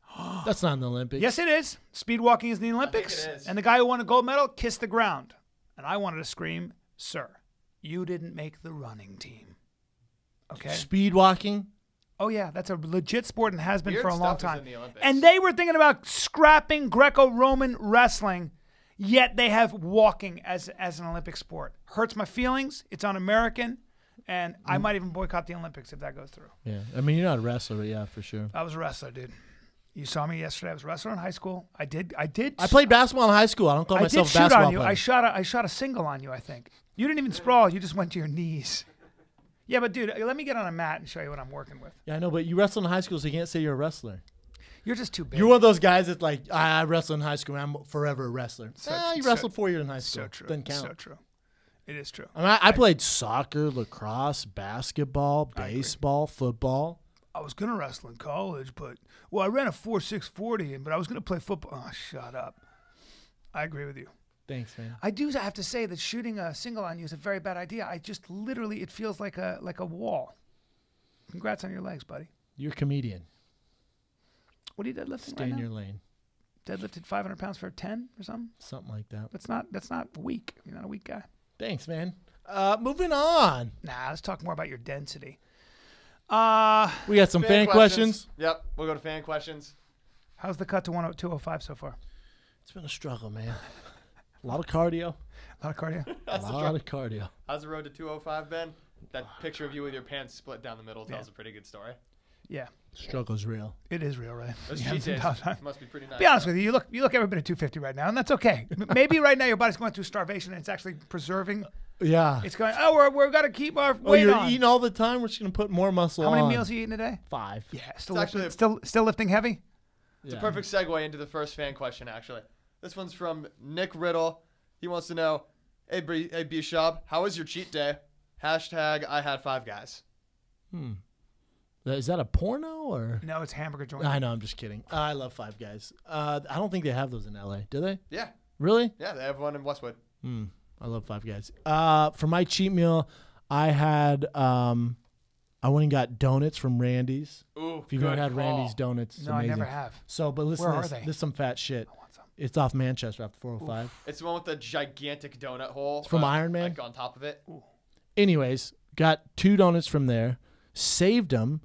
That's not in the Olympics. Yes, it is. Speed walking is in the Olympics. it is. And the guy who won a gold medal kissed the ground. And I wanted to scream, sir, you didn't make the running team. Okay? Speed walking. Oh, yeah. That's a legit sport and has been Weird for a long stuff is time. in the Olympics. And they were thinking about scrapping Greco-Roman wrestling. Yet they have walking as an Olympic sport. Hurts my feelings. It's un-American. And I might even boycott the Olympics if that goes through. Yeah. I mean, you're not a wrestler, but yeah, for sure. I was a wrestler, dude. You saw me yesterday. I was a wrestler in high school. I played basketball in high school. I don't call myself a basketball shoot on you. player. I shot a single on you, I think. You didn't even sprawl. You just went to your knees. Yeah, but dude, let me get on a mat and show you what I'm working with. Yeah, I know, but you wrestled in high school, so you can't say you're a wrestler. You're just too big. You're one of those guys that's like, I wrestled in high school, and I'm forever a wrestler. You wrestled 4 years in high school. So true. Doesn't count. So true. It is true. I mean, I played soccer, lacrosse, basketball, baseball, football. I was going to wrestle in college, but, I ran a 4.6 40, but I was going to play football. Oh, shut up. I agree with you. Thanks, man. I do have to say that shooting a single on you is a very bad idea. I just literally, it feels like a wall. Congrats on your legs, buddy. You're a comedian. What are you deadlifting Stay right in now? your lane. Deadlifted 500 pounds for a 10 or something? Something like that. That's not weak. You're not a weak guy. Thanks, man. Moving on. Nah, let's talk more about your density. We got some fan questions. Yep, we'll go to fan questions. How's the cut to 205 so far? It's been a struggle, man. A lot of cardio. A lot of cardio? A lot of cardio. How's the road to 205 been? That picture of you with your pants split down the middle tells a pretty good story. Yeah. Struggle's real. It is real, right? Those Yeah, cheat days sometimes. must be pretty nice. Be honest with you, you look every bit of 250 right now, and that's okay. Maybe right now your body's going through starvation and it's actually preserving. Yeah. It's going, we've got to keep our weight you're on. eating all the time? We're just going to put more muscle on. How many meals are you eating a day? 5. Yeah, actually still lifting heavy? It's a perfect segue into the first fan question, actually. This one's from Nick Riddle. He wants to know, hey, Bishop, how was your cheat day? Hashtag I had 5 guys. Is that a porno or? No, it's hamburger joint. I know, I'm just kidding. I love 5 Guys. I don't think they have those in LA. Do they? Yeah. Really? Yeah, they have one in Westwood. I love 5 Guys. For my cheat meal, I had I went and got donuts from Randy's. Ooh, if you've never had Randy's donuts, it's no, amazing. I never have. So, but listen, Where to are this. they? This is some fat shit. I want some. It's off Manchester after 405. It's the one with the gigantic donut hole. It's from Iron Man. Like on top of it. Ooh. Anyways, got 2 donuts from there, saved them,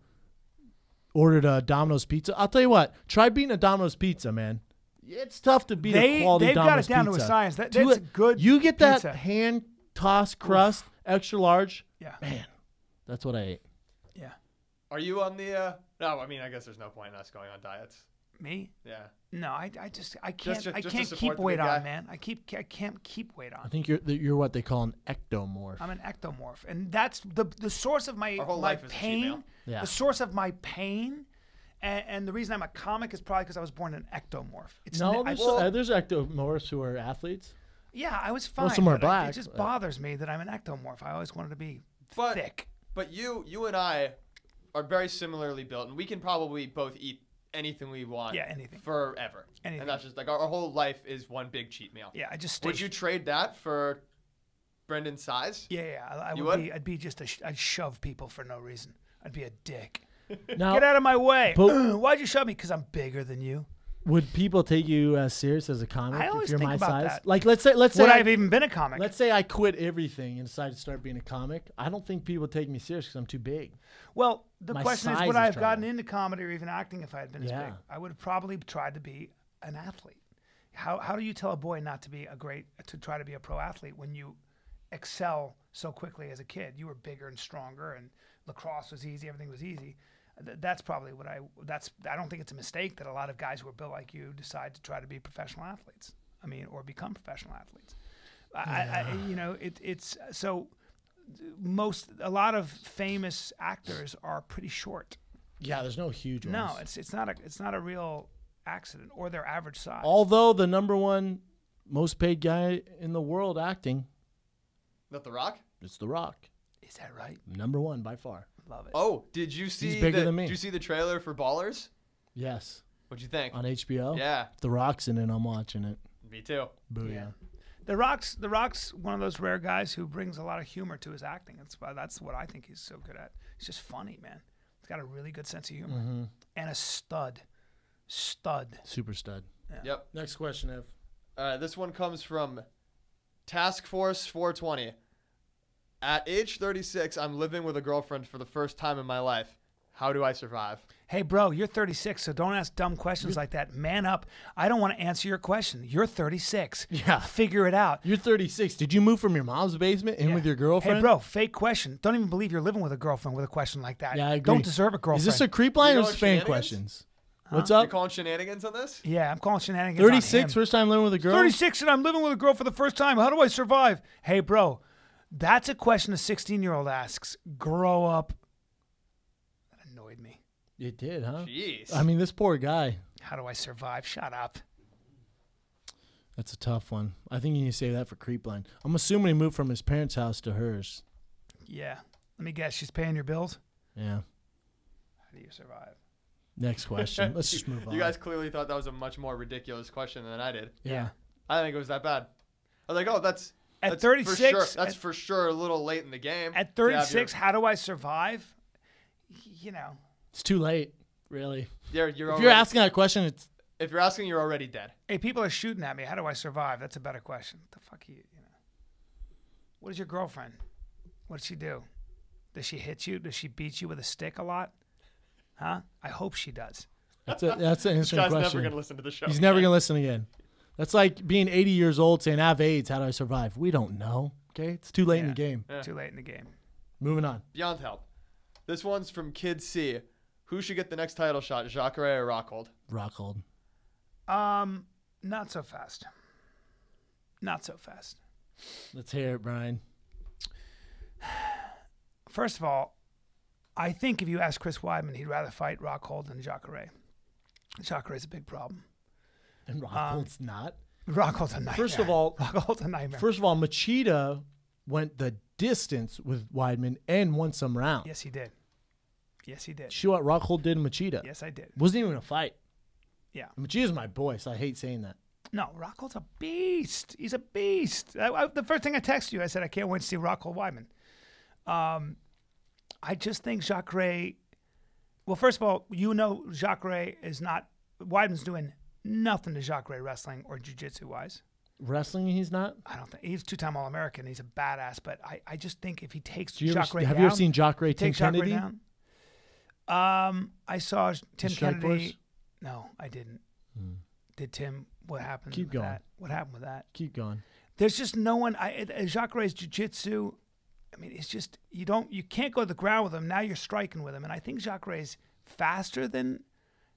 ordered a Domino's pizza. I'll tell you what, try beating a Domino's pizza, man. It's tough to beat a quality Domino's pizza. They've got it down to a science. That's good. You get that pizza. hand tossed crust, extra large. Yeah. Man, that's what I ate. Yeah. Are you on the? No, I mean, I guess there's no point in us going on diets. Me? Yeah. No, I can't Just I to can't support keep the weight big guy? on, man. I can't keep weight I on. think you're what they call an ectomorph. I'm an ectomorph, and that's the source of my Our whole life is a cheat pain. meal. Yeah. The source of my pain. And the reason I'm a comic is probably because I was born an ectomorph. It's No, there's ectomorphs who are athletes. yeah, I was fine. Most of them are but black, It just but- bothers me that I'm an ectomorph. I always wanted to be thick. But you and I are very similarly built, and we can probably both eat anything we want. Yeah, anything. Forever. Anything. And that's just like our whole life is one big cheat meal. Yeah, I just Would you trade that for Brendan's size? Yeah, You would? I'd be just I'd shove people for no reason. I'd be a dick. Now, Get out of my way. But- Why'd you shove me? Because I'm bigger than you. would people take you as serious as a comic I if always you're think my about size? that. Like, let's say Would I have even been a comic? let's say I quit everything and decided to start being a comic. I don't think people take me serious because I'm too big. Well, the My question is, size would is I have gotten trouble. into comedy or even acting if I had been as Yeah. big? I would have probably tried to be an athlete. How do you tell a boy not to be to try to be a pro athlete when you excel so quickly as a kid? You were bigger and stronger, and lacrosse was easy. Everything was easy. That's probably what I don't think it's a mistake that a lot of guys who are built like you decide to try to be professional athletes. I mean, or become professional athletes. It's so a lot of famous actors are pretty short. Yeah, there's no huge ones. No, it's not a real accident, or they're average size. Although the number 1 most paid guy in the world acting, Not The Rock? it's The Rock. Is that right? Number 1 by far. Love it. Oh, did you see bigger than me. Did you see the trailer for Ballers? Yes. What'd you think? On HBO? Yeah, The Rock's in it. I'm watching it. me too. Booyah. Yeah. The Rock's one of those rare guys who brings a lot of humor to his acting. That's what I think he's so good at. He's just funny, man. He's got a really good sense of humor and a stud. Super stud. Yep. Next question, Ev. This one comes from Task Force 420. At age 36, I'm living with a girlfriend for the first time in my life. How do I survive? Hey, bro, you're 36, so don't ask dumb questions like that. Man up. I don't want to answer your question. You're 36. Yeah. Figure it out. You're 36. Did you move from your mom's basement in with your girlfriend? Hey, bro, fake question. Don't even believe you're living with a girlfriend with a question like that. Yeah, I agree. Don't deserve a girlfriend. Is this a creep line or You is know this fan shenanigans? questions? What's You're up? calling shenanigans on this? Yeah, I'm calling shenanigans 36, on him. first time living with a girl? 36 and I'm living with a girl for the first time. How do I survive? Hey, bro, that's a question a 16-year-old asks. Grow up. That annoyed me. It did, huh? Jeez. I mean, this poor guy. How do I survive? Shut up. That's a tough one. I think you need to save that for creep line. I'm assuming he moved from his parents' house to hers. Yeah. Let me guess. She's paying your bills? Yeah. How do you survive? Next question. Let's just move on. You guys clearly thought that was a much more ridiculous question than I did. Yeah. I didn't think it was that bad. I was like, oh, that's At for 36, sure. That's for sure a little late in the game. At to have 36, how do I survive? You know. It's too late, really. you're If already, you're asking that question, it's if you're asking, you're already dead. Hey, people are shooting at me. How do I survive? That's a better question. What the fuck you know? What is your girlfriend? What does she do? Does she hit you? Does she beat you with a stick a lot? Huh? I hope she does. that's an This interesting guy's question. never gonna listen to the show. He's never going to listen again. That's like being 80 years old saying, I have AIDS. How do I survive? We don't know. Okay? It's too late in the game. Yeah. Too late in the game. Moving on. Beyond help. This one's from Kid C. Who should get the next title shot, Jacare or Rockhold? Rockhold. Not so fast. Not so fast. Let's hear it, Brian. First of all, I think if you ask Chris Weidman, he'd rather fight Rockhold than Jacare. Jacare's a big problem. And Rockhold's not. Rockhold's a nightmare. First of all, Rockhold's a nightmare. Machida went the distance with Weidman and won some rounds. Yes, he did. Yes, he did. See what Rockhold did in Machida? Yes, I did. Wasn't even a fight. Yeah. Machida's my boy, so I hate saying that. No, Rockhold's a beast. He's a beast. The first thing I texted you, I said, I can't wait to see Rockhold Weidman. I just think Jacare, well, first of all, you know Jacare is not, Weidman's doing nothing to Jacare wrestling or jiu-jitsu wise. Wrestling, he's not? I don't think, he's two-time All-American. He's a badass, but I just think if he takes Have Jacare you ever seen Jacare Tim takes Jacare Kennedy? down. I saw Tim Strike Kennedy. Force? No, I didn't. Did Tim? What happened? Keep with going. That? What happened with that? Keep going. There's just no one. Jacare's jiu-jitsu. I mean, it's just you can't go to the ground with him. Now you're striking with him, and I think Jacare's faster than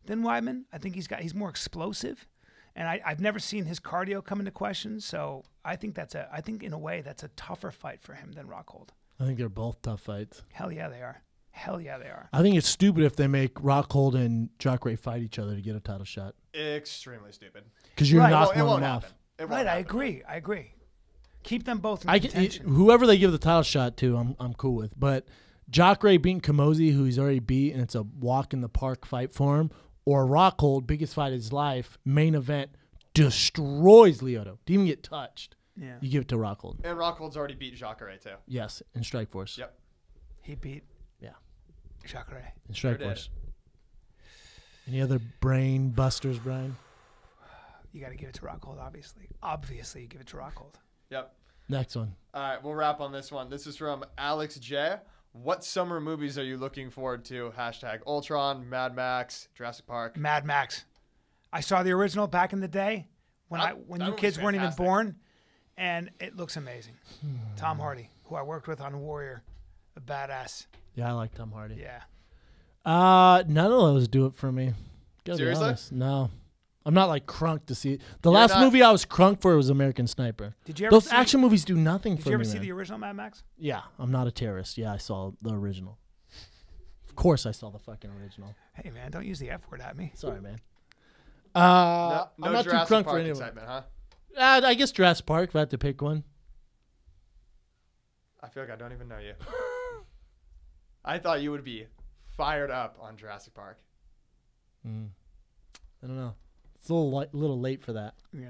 Weidman. I think he's more explosive, and I've never seen his cardio come into question. So I think in a way that's a tougher fight for him than Rockhold. I think they're both tough fights. Hell yeah, they are. Hell yeah, they are. I think it's stupid if they make Rockhold and Jacare fight each other to get a title shot. Extremely stupid. Because you're Right. knocking It won't them happen. off. It won't Right, I happen. agree. Keep them both in contention. Whoever they give the title shot to, I'm cool with. But Jacare beating Kamosi, who he's already beat, and it's a walk in the park fight for him, or Rockhold, biggest fight of his life, main event, destroys Lyoto. Didn't even get touched. Yeah. You give it to Rockhold. And Rockhold's already beat Jacare too. Yes, in Strikeforce. Yep. He beat Yeah, Jacare. in Sure Strikeforce. Any other brain busters, Brian? You got to give it to Rockhold, obviously. Obviously, you give it to Rockhold. Yep. Next one. All right, we'll wrap on this one. This is from Alex J. What summer movies are you looking forward to? Hashtag Ultron, Mad Max, Jurassic Park. Mad Max. I saw the original back in the day when That you movie's kids weren't even fantastic. born, and it looks amazing. Tom Hardy, who I worked with on Warrior, a badass. Yeah, I like Tom Hardy. Yeah. None of those do it for me. Gotta be Seriously? honest. No. I'm not like crunk to see it. The You're last not- movie I was crunk for was American Sniper. Did you ever Those see, action movies do nothing Did for you ever me, see man. the original Mad Max? Yeah, I'm not a terrorist. Yeah, I saw the original. Of course I saw the fucking original. Hey man, don't use the F word at me. Sorry, man. No I'm not Jurassic too crunk Park for anyone. excitement, huh? I guess Jurassic Park, if I had to pick one. I feel like I don't even know you. I thought you would be fired up on Jurassic Park. I don't know. It's a little late for that. Yeah.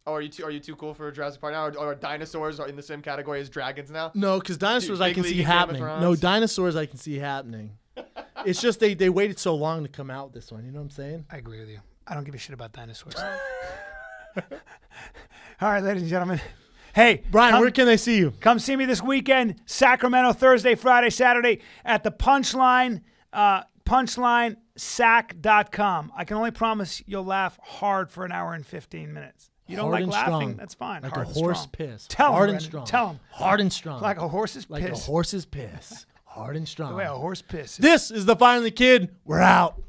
Oh, are you too cool for Jurassic Park now? Or dinosaurs are in the same category as dragons now? No, because dinosaurs I Big can League see and Game of happening. Thrones? No, dinosaurs I can see happening. It's just they waited so long to come out with this one. You know what I'm saying? I agree with you. I don't give a shit about dinosaurs. All right, ladies and gentlemen. Hey, Brian, where can they see you? Come see me this weekend, Sacramento, Thursday, Friday, Saturday at the Punchline. Punchline, sack.com. I can only promise you'll laugh hard for an hour and 15 minutes. You don't Hard like and laughing? strong. That's fine. Like hard a and horse strong. piss. Tell Hard him, and Brendan. strong. Tell him. Hard and strong. Like a horse's Like piss. a horse's piss. Hard and strong. The way a horse pisses. This is the Finally Kid. We're out.